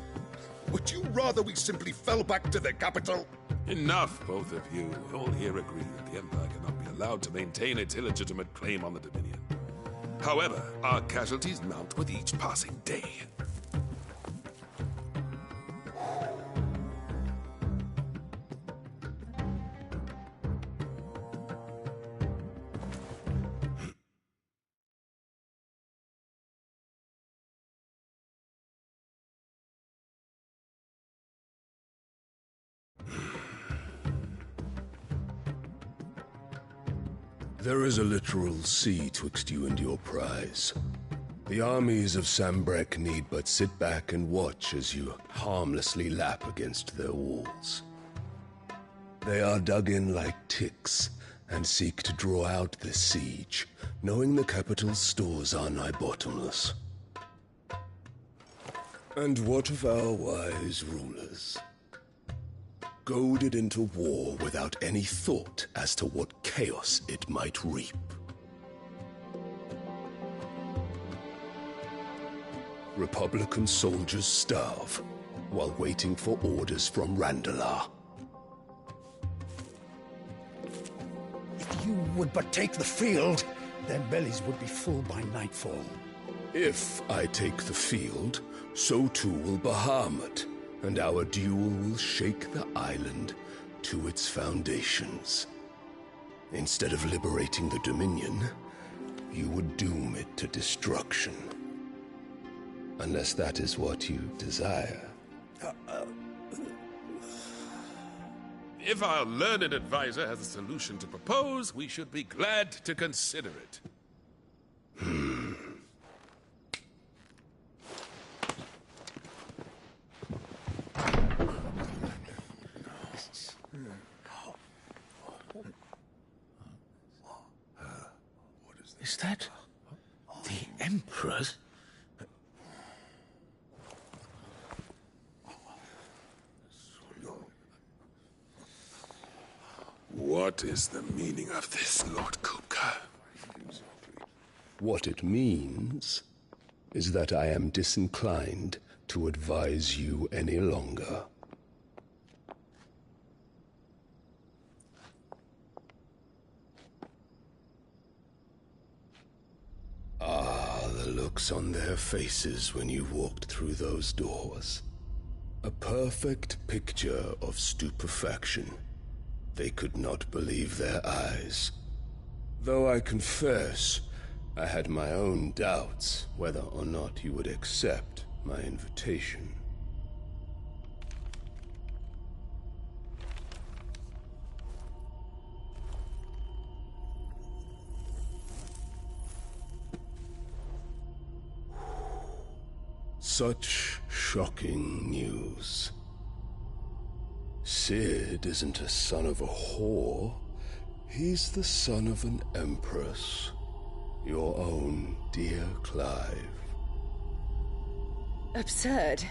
Would you rather we simply fell back to the capital? Enough, both of you. All here agree that the Empire cannot be allowed to maintain its illegitimate claim on the Dominion. However, our casualties mount with each passing day. There is a literal sea twixt you and your prize. The armies of Sambrek need but sit back and watch as you harmlessly lap against their walls. They are dug in like ticks and seek to draw out this siege, knowing the capital's stores are nigh bottomless. And what of our wise rulers? Goaded into war without any thought as to what chaos it might reap. Republican soldiers starve while waiting for orders from Randalar. If you would but take the field, their bellies would be full by nightfall. If I take the field, so too will Bahamut, and our duel will shake the island to its foundations. Instead of liberating the Dominion, you would doom it to destruction. Unless that is what you desire. If our learned advisor has a solution to propose, we should be glad to consider it. Is that the Emperor's? What is the meaning of this, Lord Kupka? What it means is that I am disinclined to advise you any longer. The looks on their faces when you walked through those doors. A perfect picture of stupefaction. They could not believe their eyes. Though I confess, I had my own doubts whether or not you would accept my invitation. Such shocking news. Sid isn't a son of a whore. He's the son of an empress. Your own dear Clive. Absurd.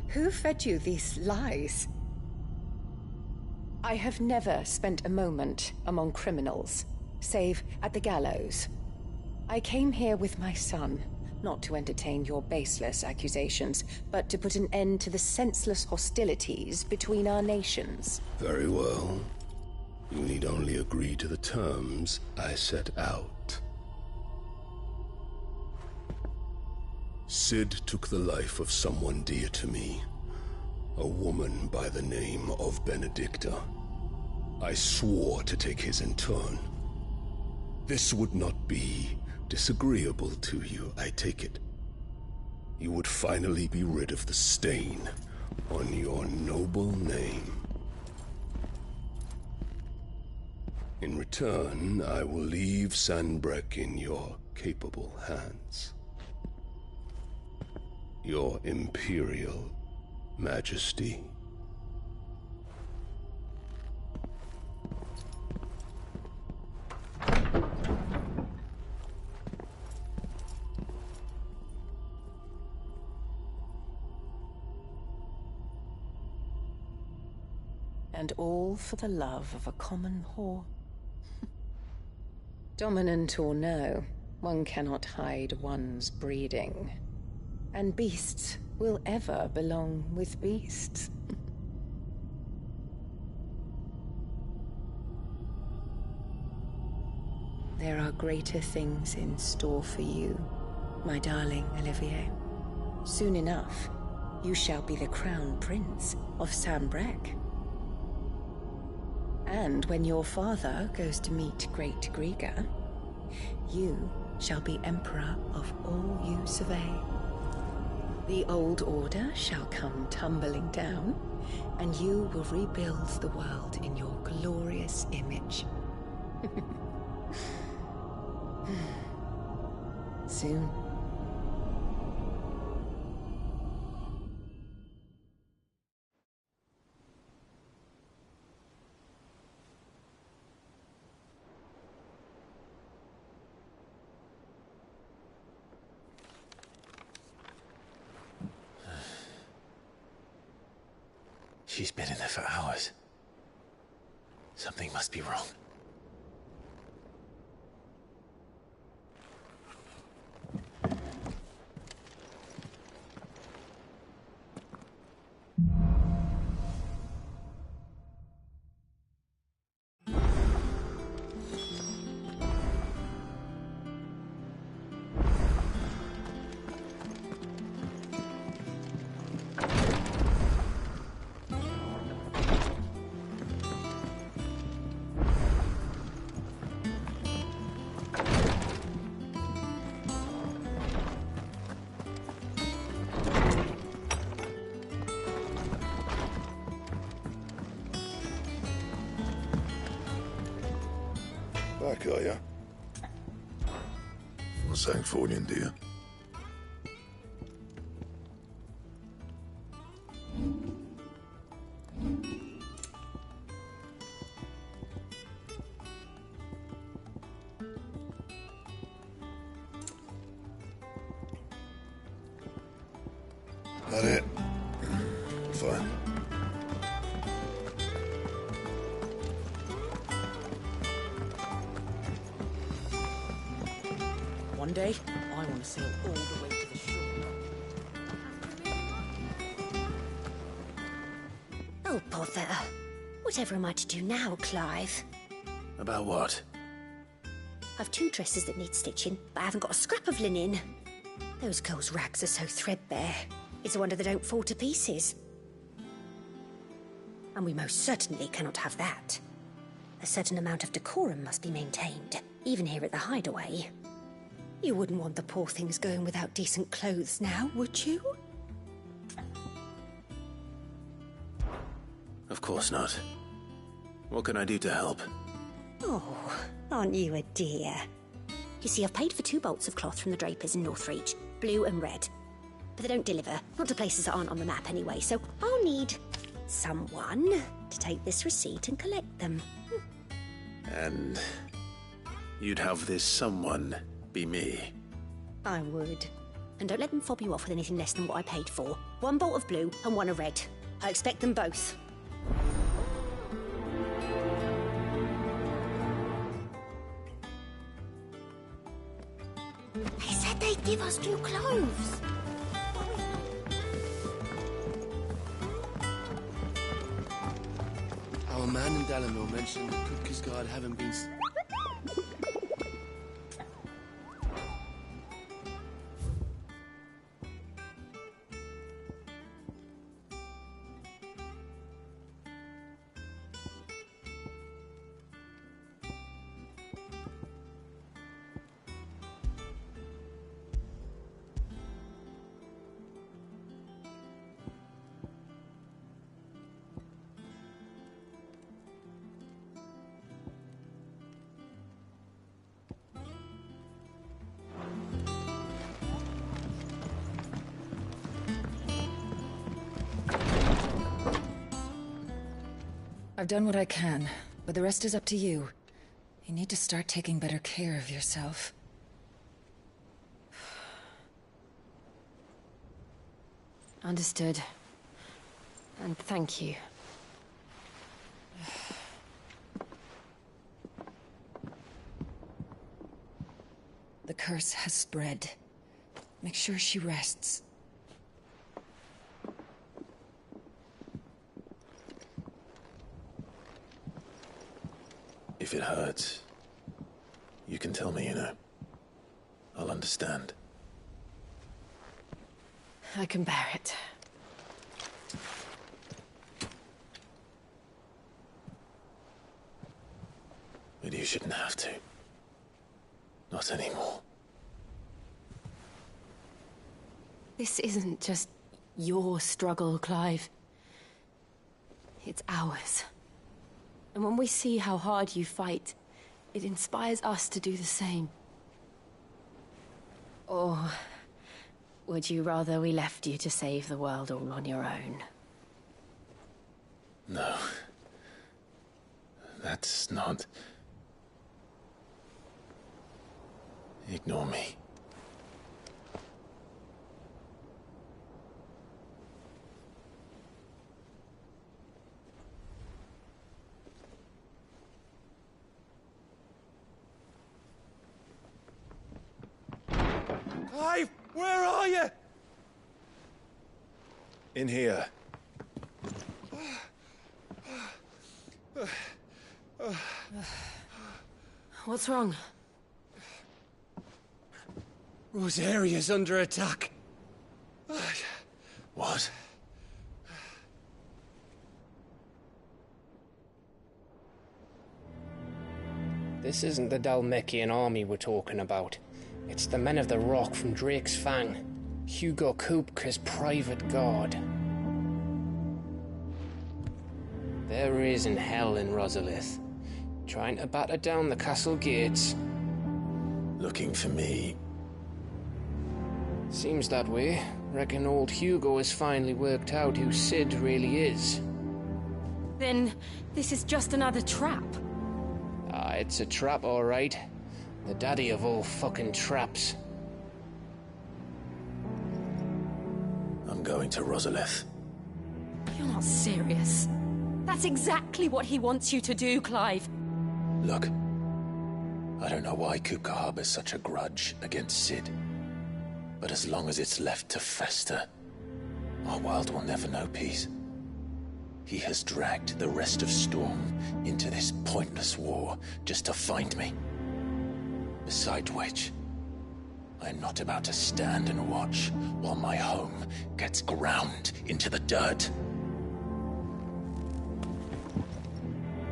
Who fed you these lies? I have never spent a moment among criminals, save at the gallows. I came here with my son, not to entertain your baseless accusations, but to put an end to the senseless hostilities between our nations. Very well. You need only agree to the terms I set out. Sid took the life of someone dear to me, a woman by the name of Benedicta. I swore to take his in turn. This would not be disagreeable to you, I take it. You would finally be rid of the stain on your noble name. In return, I will leave Sanbreque in your capable hands. Your Imperial Majesty. And all for the love of a common whore. Dominant or no, one cannot hide one's breeding. And beasts will ever belong with beasts. There are greater things in store for you, my darling Olivier. Soon enough, you shall be the crown prince of Sambrec. And when your father goes to meet Great Griga, you shall be emperor of all you survey. The old order shall come tumbling down, and you will rebuild the world in your glorious image. Soon. She's been in there for hours. Something must be wrong. Back, are ya? What's that for you, dear? That it? Fine. One day, I want to sail all the way to the shore. Oh, bother. Whatever am I to do now, Clive? About what? I've 2 dresses that need stitching, but I haven't got a scrap of linen. Those girls' rags are so threadbare. It's a wonder they don't fall to pieces. And we most certainly cannot have that. A certain amount of decorum must be maintained, even here at the Hideaway. You wouldn't want the poor things going without decent clothes now, would you? Of course not. What can I do to help? Oh, aren't you a dear? You see, I've paid for 2 bolts of cloth from the drapers in Northreach, blue and red. But they don't deliver, not to places that aren't on the map anyway, so I'll need someone to take this receipt and collect them. And you'd have this someone be me? I would. And don't let them fob you off with anything less than what I paid for. 1 bolt of blue and 1 of red. I expect them both. They said they'd give us new clothes. Our man in Dalamore mentioned that Cookie's guard haven't been... I've done what I can, but the rest is up to you. You need to start taking better care of yourself. Understood. And thank you. The curse has spread. Make sure she rests. If it hurts, you can tell me, you know. I'll understand. I can bear it. But you shouldn't have to. Not anymore. This isn't just your struggle, Clive. It's ours. And when we see how hard you fight, it inspires us to do the same. Or would you rather we left you to save the world all on your own? No. That's not... Ignore me. Clive, where are you? In here. What's wrong? Rosaria's under attack. What? This isn't the Dalmekian army we're talking about. It's the men of the Rock from Drake's Fang. Hugo Kupka's private guard. There is in hell in Rosalith, trying to batter down the castle gates. Looking for me? Seems that way. Reckon old Hugo has finally worked out who Sid really is. Then this is just another trap. Ah, it's a trap, all right. The daddy of all fucking traps. I'm going to Rosalith. You're not serious. That's exactly what he wants you to do, Clive. Look, I don't know why Kupka harbors such a grudge against Sid. But as long as it's left to fester, our world will never know peace. He has dragged the rest of Storm into this pointless war just to find me. Besides which, I'm not about to stand and watch while my home gets ground into the dirt.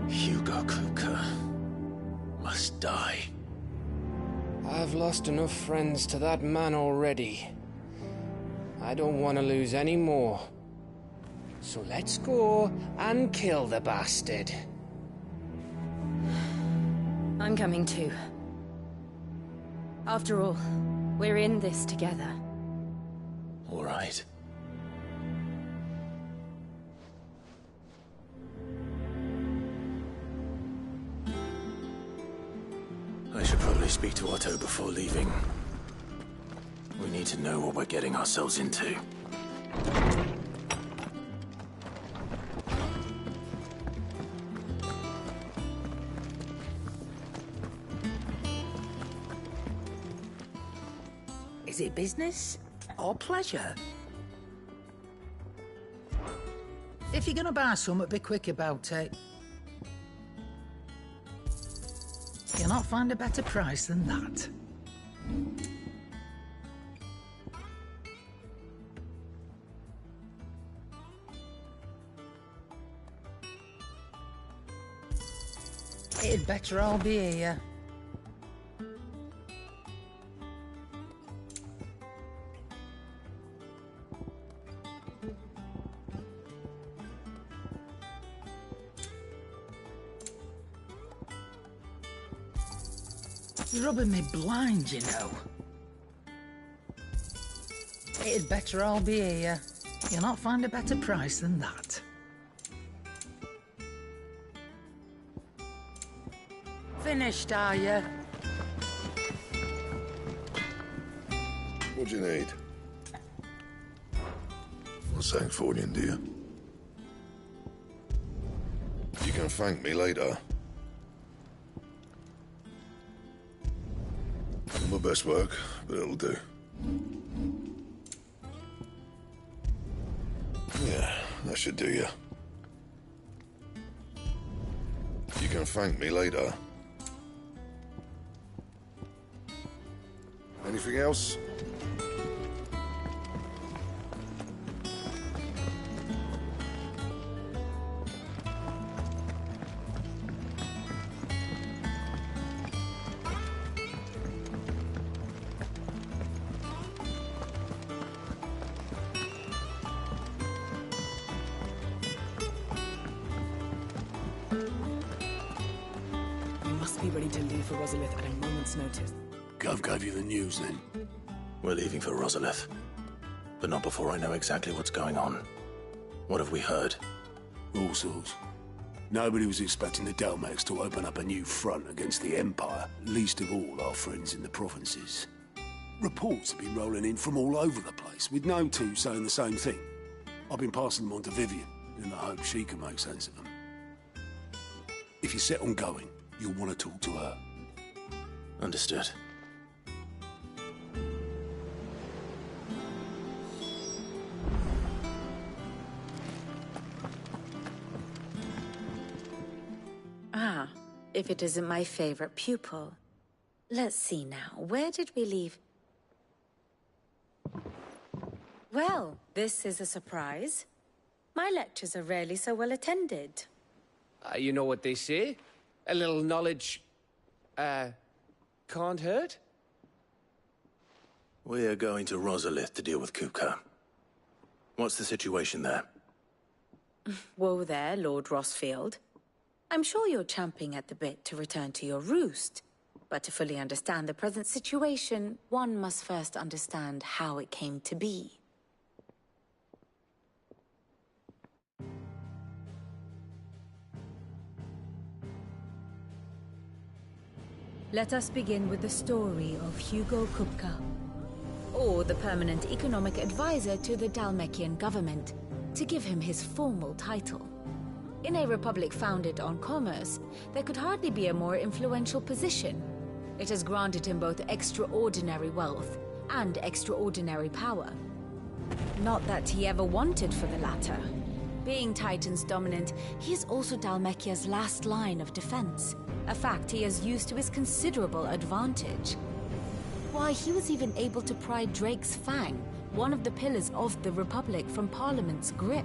Hugo Kupka must die. I've lost enough friends to that man already. I don't want to lose any more. So let's go and kill the bastard. I'm coming too. After all, we're in this together. All right. I should probably speak to Otto before leaving. We need to know what we're getting ourselves into. Is it business or pleasure? If you're gonna buy something, be quick about it. You'll not find a better price than that. It'd better all be here. You're rubbing me blind, you know. It'd better all be here. You'll not find a better price than that. Finished, are you? What do you need? Not Sancthornian, do you? You can thank me later. Not my best work, but it'll do. Yeah, that should do you. You can thank me later. Anything else? You must be ready to leave for Rosalith at a moment's notice. Gov gave you the news then? We're leaving for Rosalith, but not before I know exactly what's going on. What have we heard? All sorts. Nobody was expecting the Dalmex to open up a new front against the Empire, least of all our friends in the provinces. Reports have been rolling in from all over the place, with no two saying the same thing. I've been passing them on to Vivian, in the hope she can make sense of them. If you're set on going, you'll want to talk to her. Understood. Ah, if it isn't my favorite pupil. Let's see now, where did we leave? Well, this is a surprise. My lectures are rarely so well attended. You know what they say? A little knowledge, can't hurt? We're going to Rosalith to deal with Kupka. What's the situation there? Whoa there, Lord Rossfield. I'm sure you're champing at the bit to return to your roost. But to fully understand the present situation, one must first understand how it came to be. Let us begin with the story of Hugo Kupka, or the permanent economic advisor to the Dalmekian government, to give him his formal title. In a republic founded on commerce, there could hardly be a more influential position. It has granted him both extraordinary wealth and extraordinary power. Not that he ever wanted for the latter. Being Titan's dominant, he is also Dalmekia's last line of defense, a fact he has used to his considerable advantage. Why, he was even able to pry Drake's Fang, one of the pillars of the Republic, from Parliament's grip.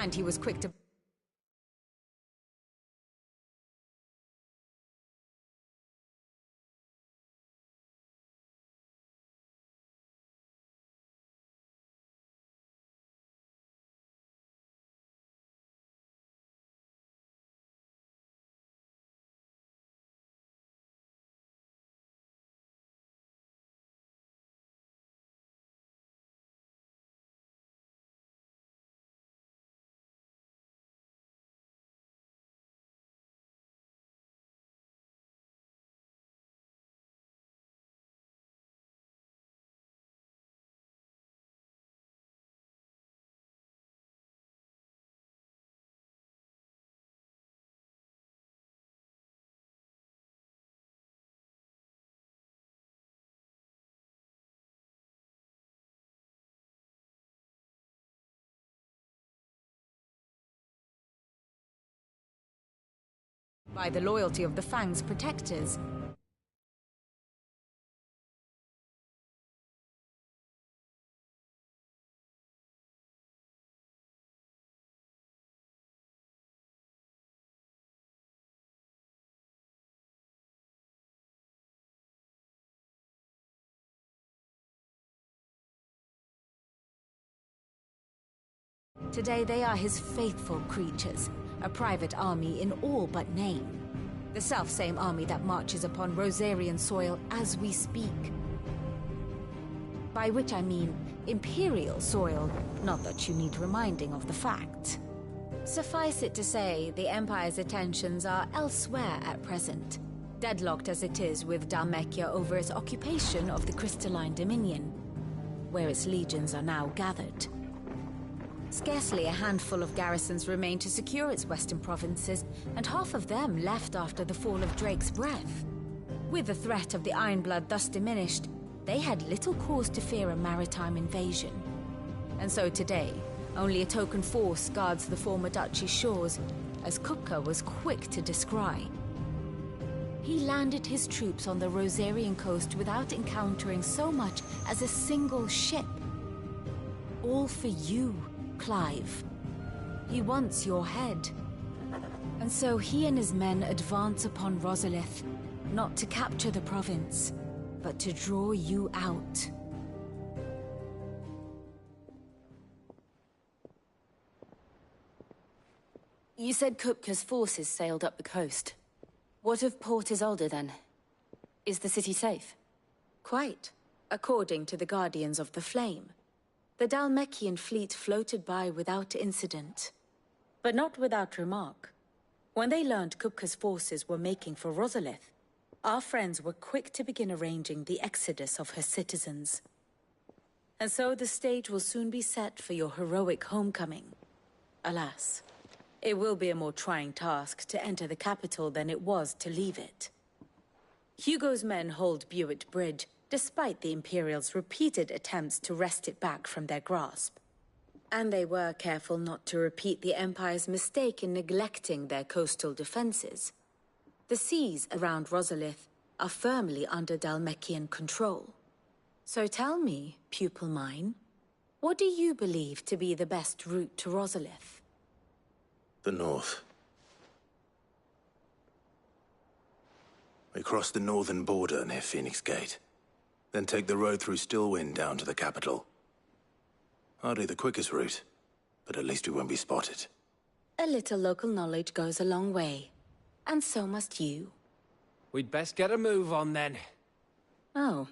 And he was quick to... by the loyalty of the Fang's protectors. Today they are his faithful creatures, a private army in all but name. The self-same army that marches upon Rosarian soil as we speak. By which I mean Imperial soil, not that you need reminding of the fact. Suffice it to say, the Empire's attentions are elsewhere at present, deadlocked as it is with Dhalmekia over its occupation of the Crystalline Dominion, where its legions are now gathered. Scarcely a handful of garrisons remain to secure its western provinces, and half of them left after the fall of Drake's Breath. With the threat of the Ironblood thus diminished, they had little cause to fear a maritime invasion. And so today, only a token force guards the former duchy's shores, as Kupka was quick to descry. He landed his troops on the Rosarian coast without encountering so much as a single ship. All for you, Clive. He wants your head. And so he and his men advance upon Rosalith, not to capture the province, but to draw you out. You said Kupka's forces sailed up the coast. What of Port Isolde, then? Is the city safe? Quite, according to the Guardians of the Flame. The Dhalmekian fleet floated by without incident. But not without remark. When they learned Kupka's forces were making for Rosalith, our friends were quick to begin arranging the exodus of her citizens. And so the stage will soon be set for your heroic homecoming. Alas, it will be a more trying task to enter the capital than it was to leave it. Hugo's men hold Buett Bridge, despite the Imperials' repeated attempts to wrest it back from their grasp. And they were careful not to repeat the Empire's mistake in neglecting their coastal defenses. The seas around Rosalith are firmly under Dhalmekian control. So tell me, pupil mine, what do you believe to be the best route to Rosalith? The north. We cross the northern border near Phoenix Gate. Then take the road through Stillwind down to the capital. Hardly the quickest route, but at least we won't be spotted. A little local knowledge goes a long way. And so must you. We'd best get a move on, then. Oh,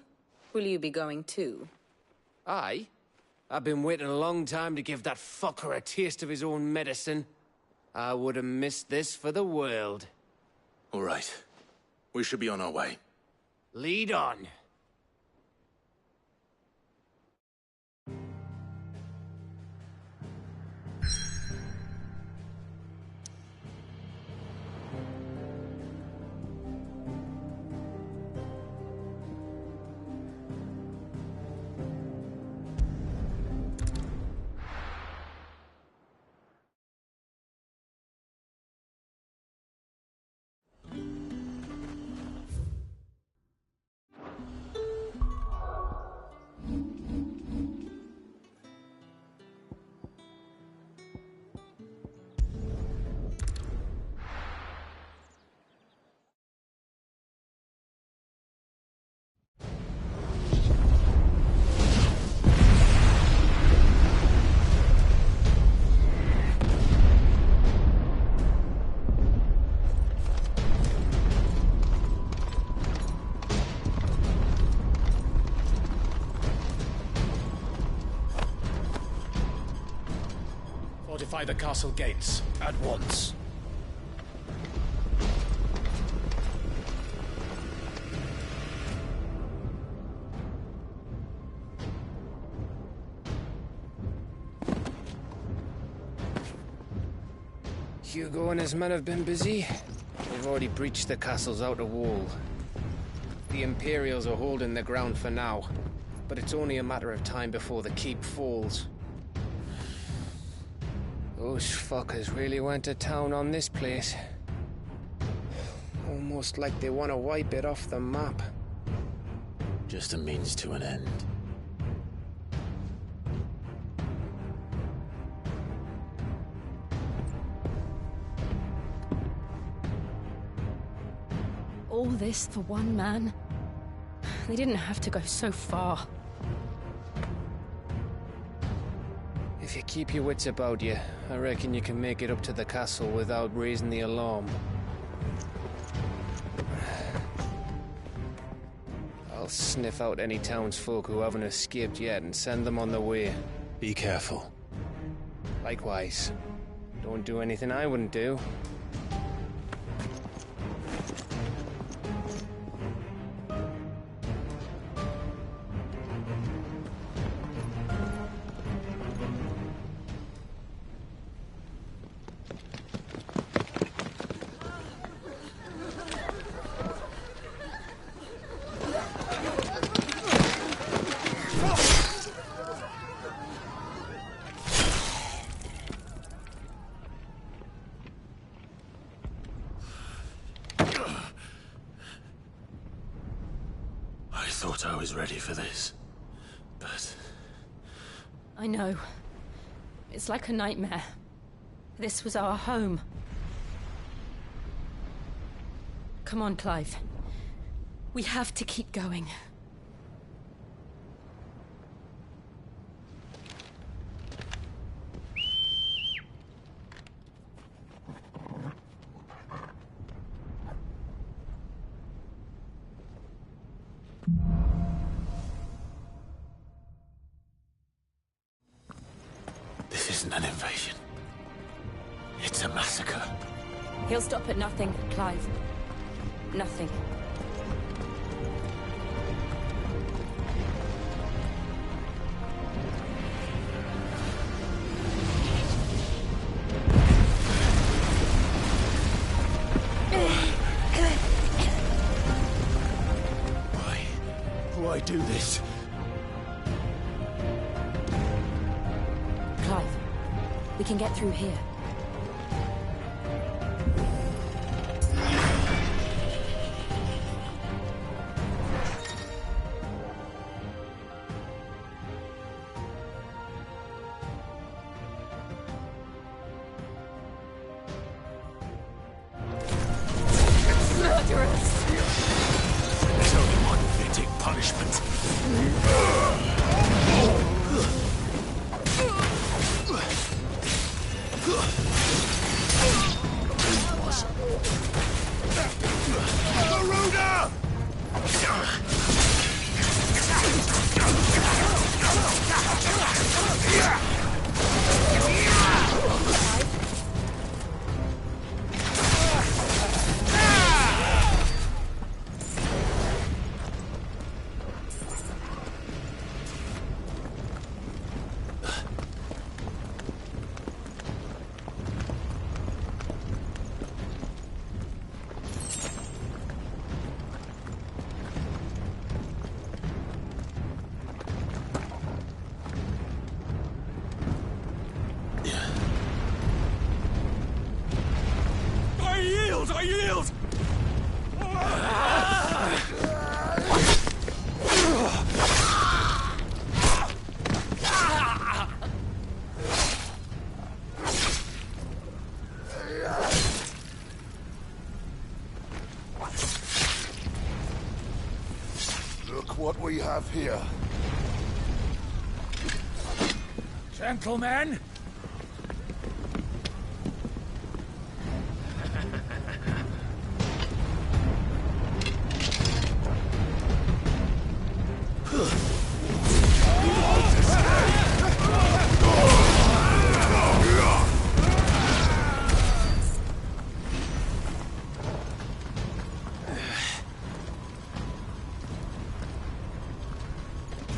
will you be going too? Aye. I've been waiting a long time to give that fucker a taste of his own medicine. I would have missed this for the world. All right. We should be on our way. Lead on. Fortify the castle gates at once. Hugo and his men have been busy. They've already breached the castle's outer wall. The Imperials are holding the ground for now, but it's only a matter of time before the keep falls. Those fuckers really went to town on this place. Almost like they want to wipe it off the map. Just a means to an end. All this for one man? They didn't have to go so far. If you keep your wits about you, I reckon you can make it up to the castle without raising the alarm. I'll sniff out any townsfolk who haven't escaped yet and send them on their way. Be careful. Likewise. Don't do anything I wouldn't do. I thought I was ready for this, but... I know. It's like a nightmare. This was our home. Come on, Clive. We have to keep going. This isn't an invasion. It's a massacre. He'll stop at nothing, Clive. Nothing. Why do this? Clive, we can get through here. Murderers! There's only one fitting punishment. I yield! Look what we have here. Gentlemen!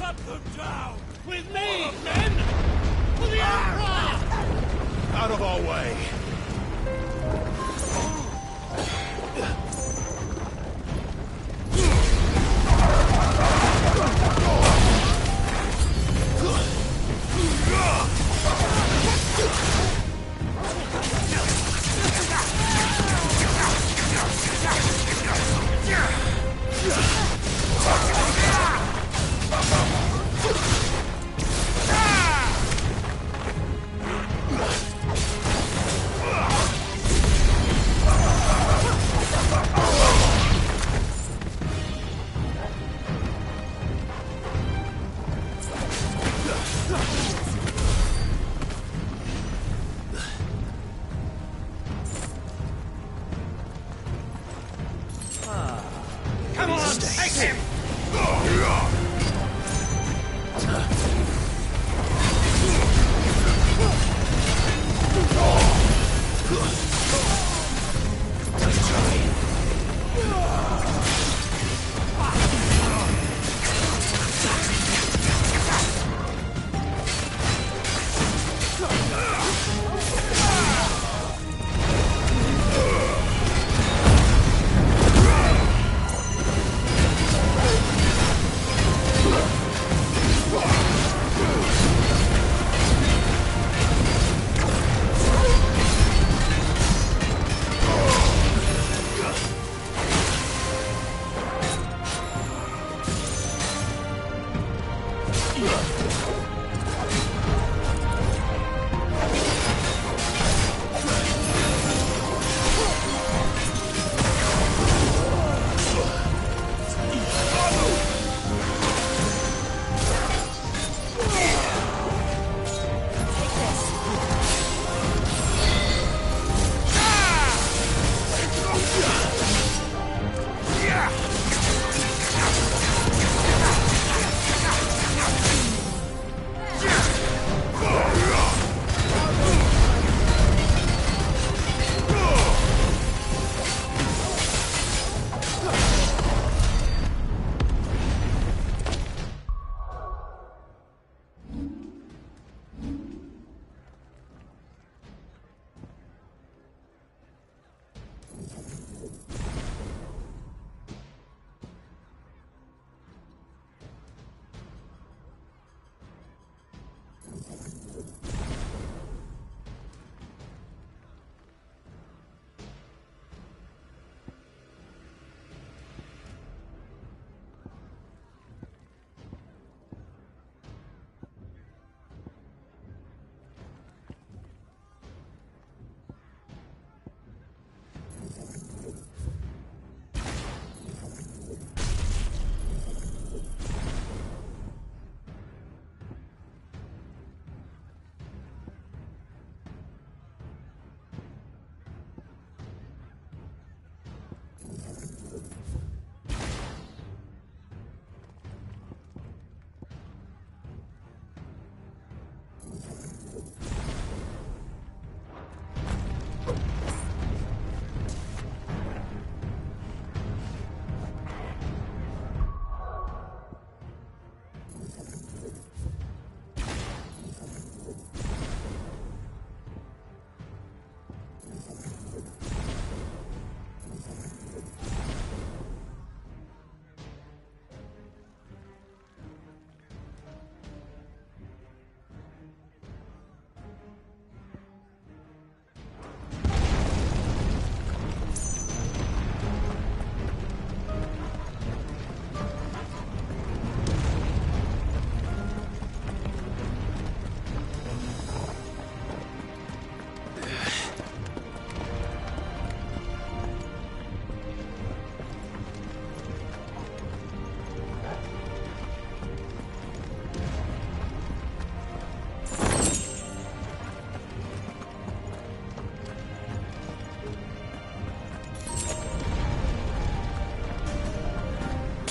cut them down! With me, men! For the Emperor! Out of our way! Come on, take him!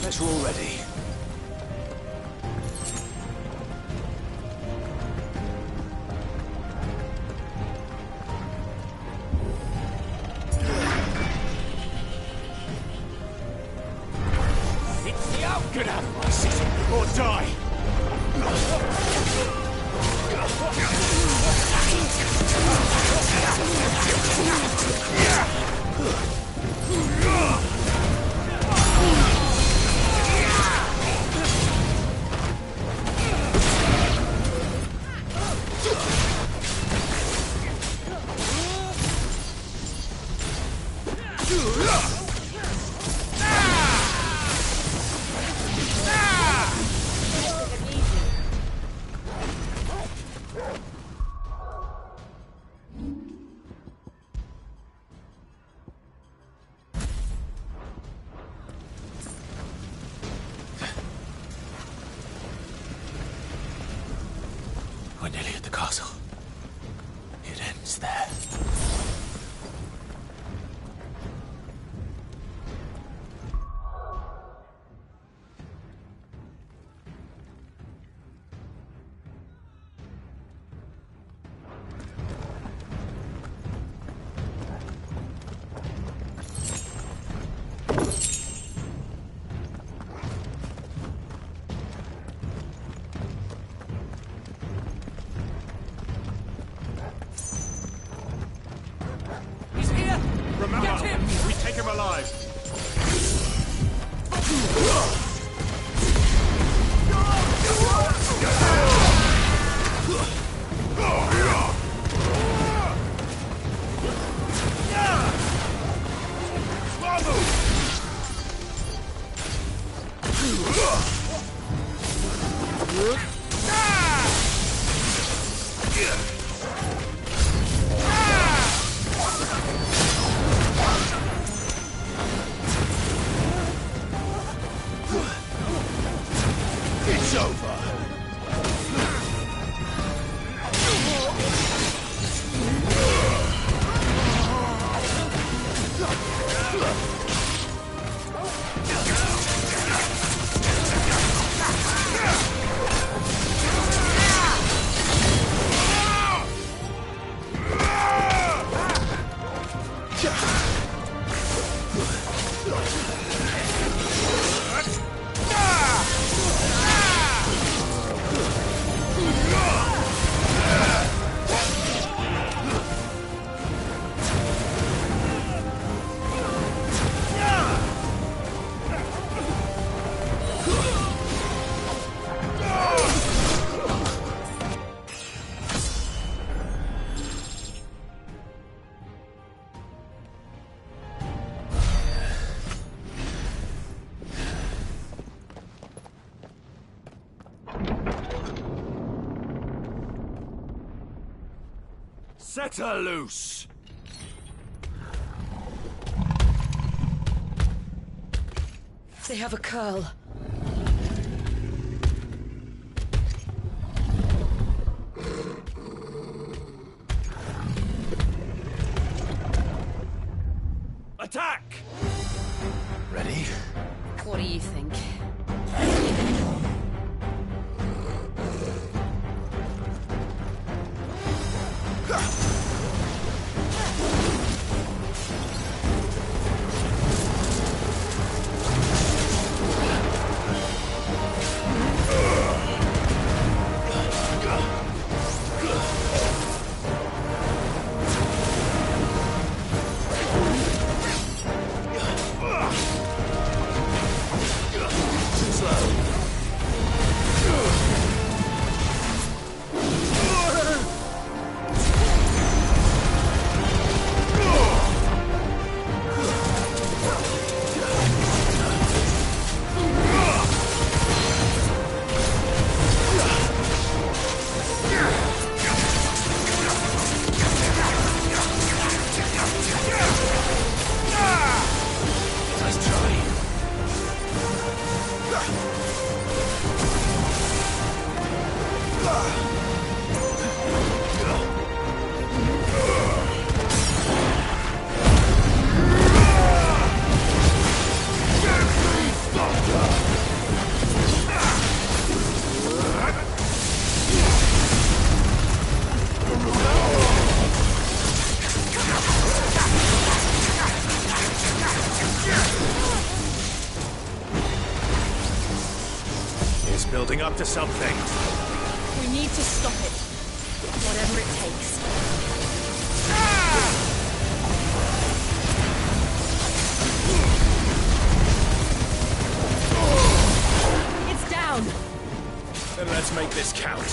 Guess we're all ready. It's the outcome! Get out of my city or die! We're nearly at the castle. It ends there. Remember, Get him! we take him alive. It's over. Set her loose! They have a curl. Attack! Ready? What do you think? Ugh! is building up to something. We need to stop it. Whatever it takes. It's down! Then let's make this count.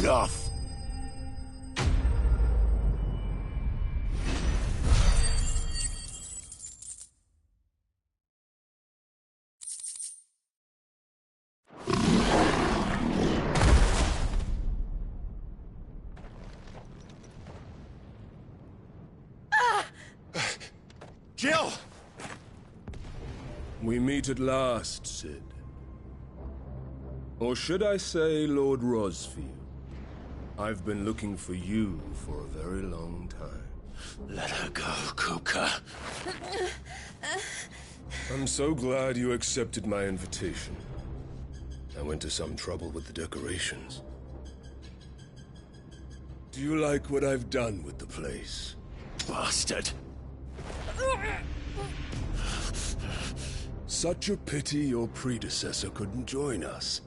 Enough! Jill! We meet at last, Sid. Or should I say, Lord Rosfield? I've been looking for you for a very long time. Let her go, Kuka. I'm so glad you accepted my invitation. I went to some trouble with the decorations. Do you like what I've done with the place? Bastard! Such a pity your predecessor couldn't join us.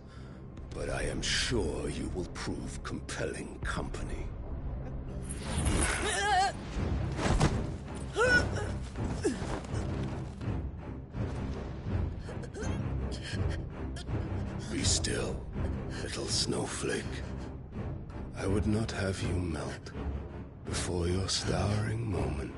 But I am sure you will prove compelling company. Be still, little snowflake. I would not have you melt before your starring moment.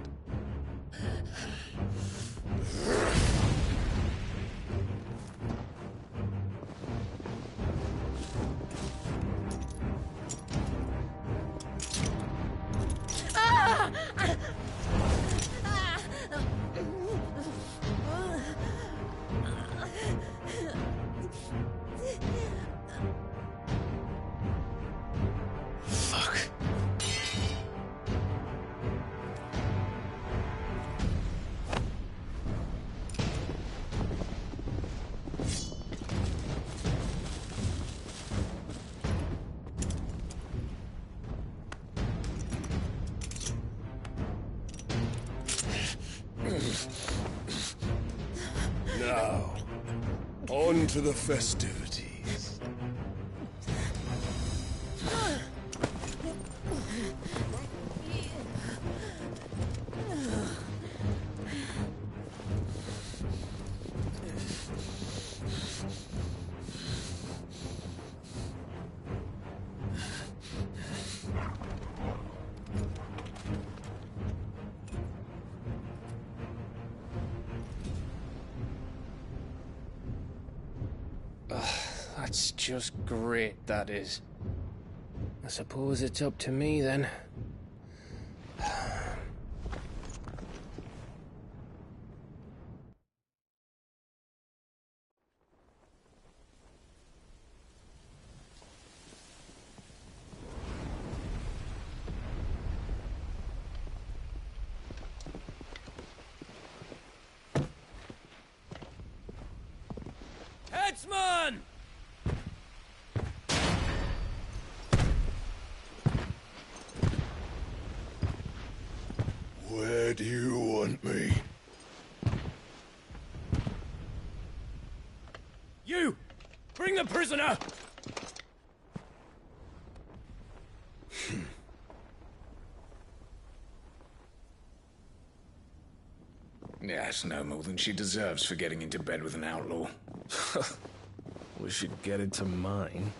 Now, on to the festivities. That's just great, that is. I suppose it's up to me, then. Headsman! Where do you want me? You! Bring the prisoner! Yes, no more than she deserves for getting into bed with an outlaw. We should get into mine.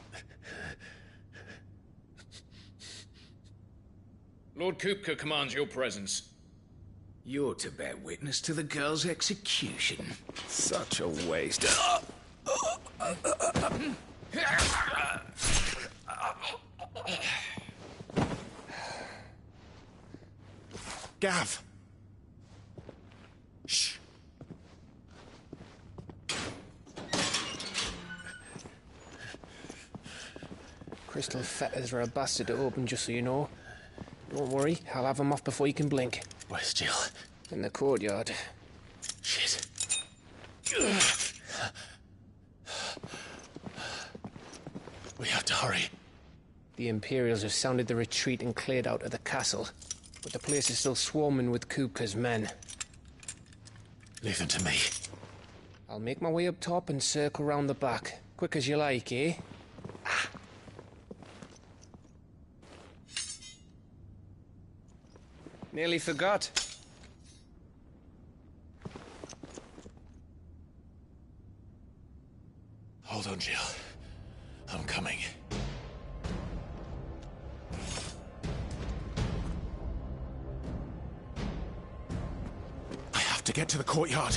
Lord Kupka commands your presence. You're to bear witness to the girl's execution. Such a waste. Gav! Shh! Crystal fetters are a bastard to open, just so you know. Don't worry, I'll have them off before you can blink. Where's Jill? In the courtyard. Shit. We have to hurry. The Imperials have sounded the retreat and cleared out of the castle, but the place is still swarming with Kupka's men. Leave them to me. I'll make my way up top and circle round the back. Quick as you like, eh? Nearly forgot. Hold on, Jill. I'm coming. I have to get to the courtyard.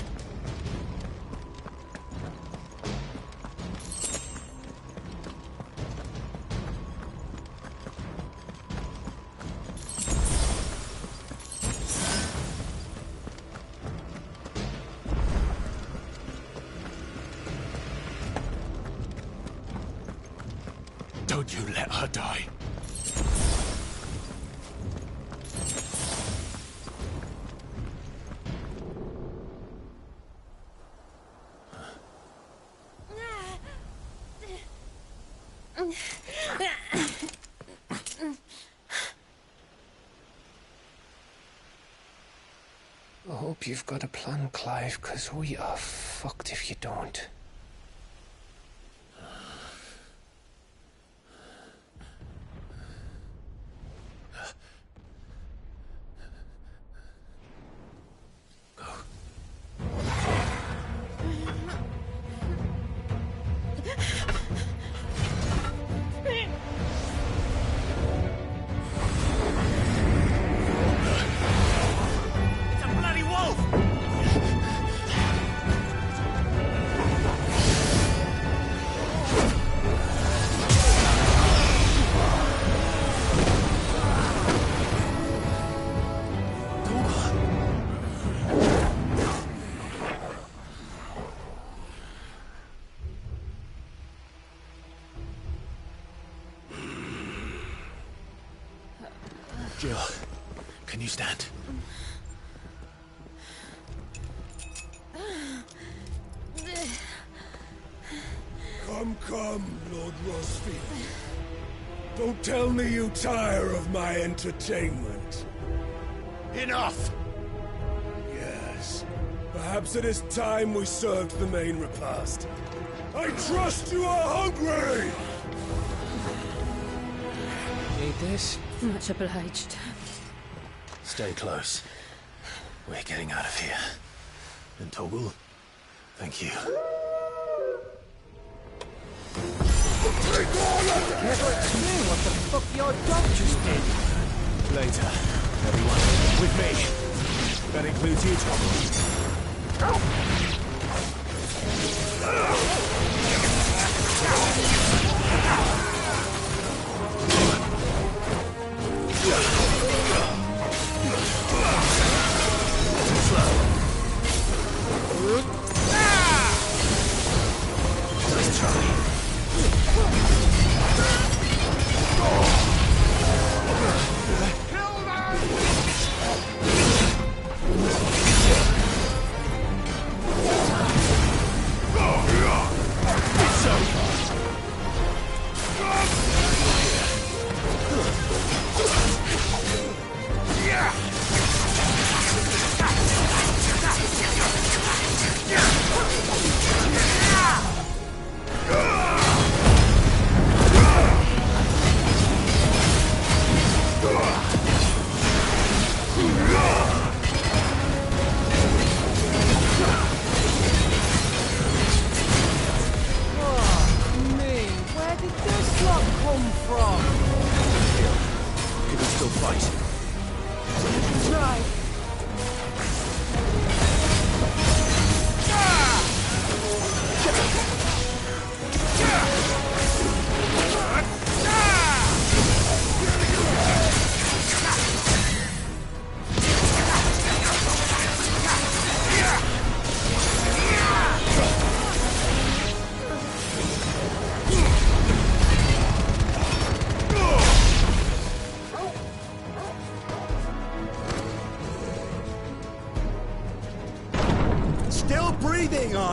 Don't you let her die. I hope you've got a plan, Clive, because we are fucked if you don't. Jill, can you stand? Come, Lord Ffxvi. Don't tell me you tire of my entertainment. Enough! Yes. Perhaps it is time we served the main repast. I trust you are hungry! Need this? Much obliged. Stay close. We're getting out of here. And Toggle, thank you. Never explain what the fuck your dog just did. Later, everyone, with me. That includes you, Nice try. Kill them!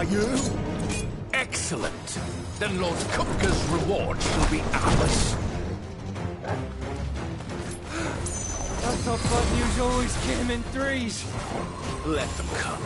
are you? Excellent. Then Lord Kupka's reward shall be ours. I thought bad news always came in threes. Let them come.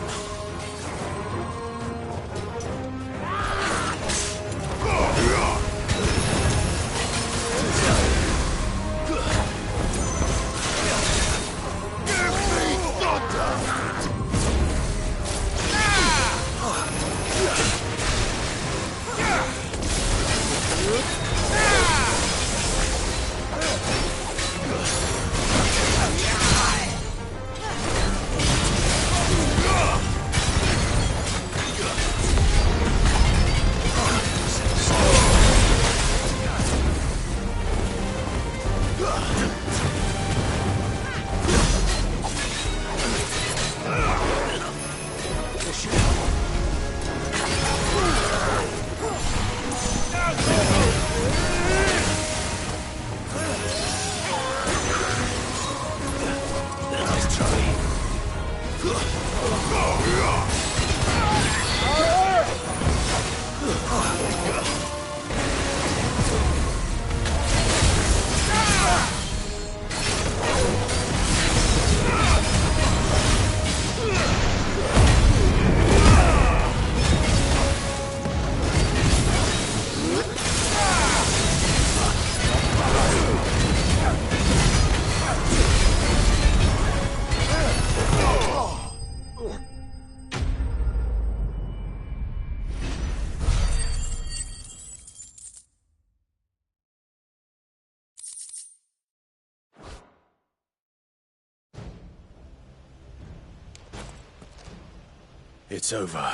It's over.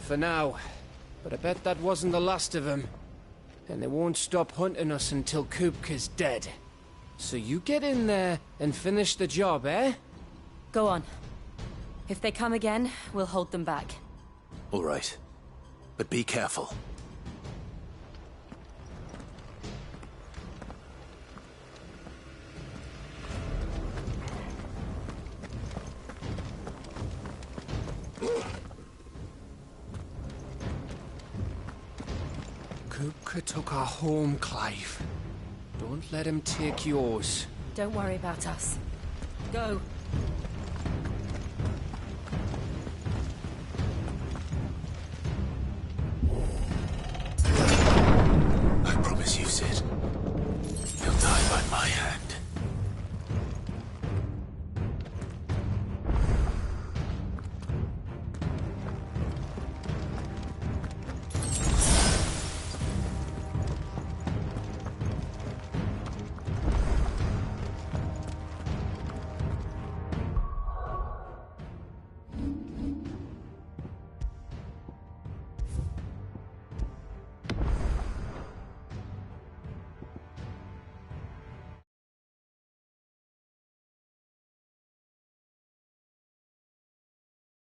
For now. But I bet that wasn't the last of them. And they won't stop hunting us until Kupka's dead. So you get in there and finish the job, eh? Go on. If they come again, we'll hold them back. All right. But be careful. Kupka took our home, Clive. Don't let him take yours. Don't worry about us. Go.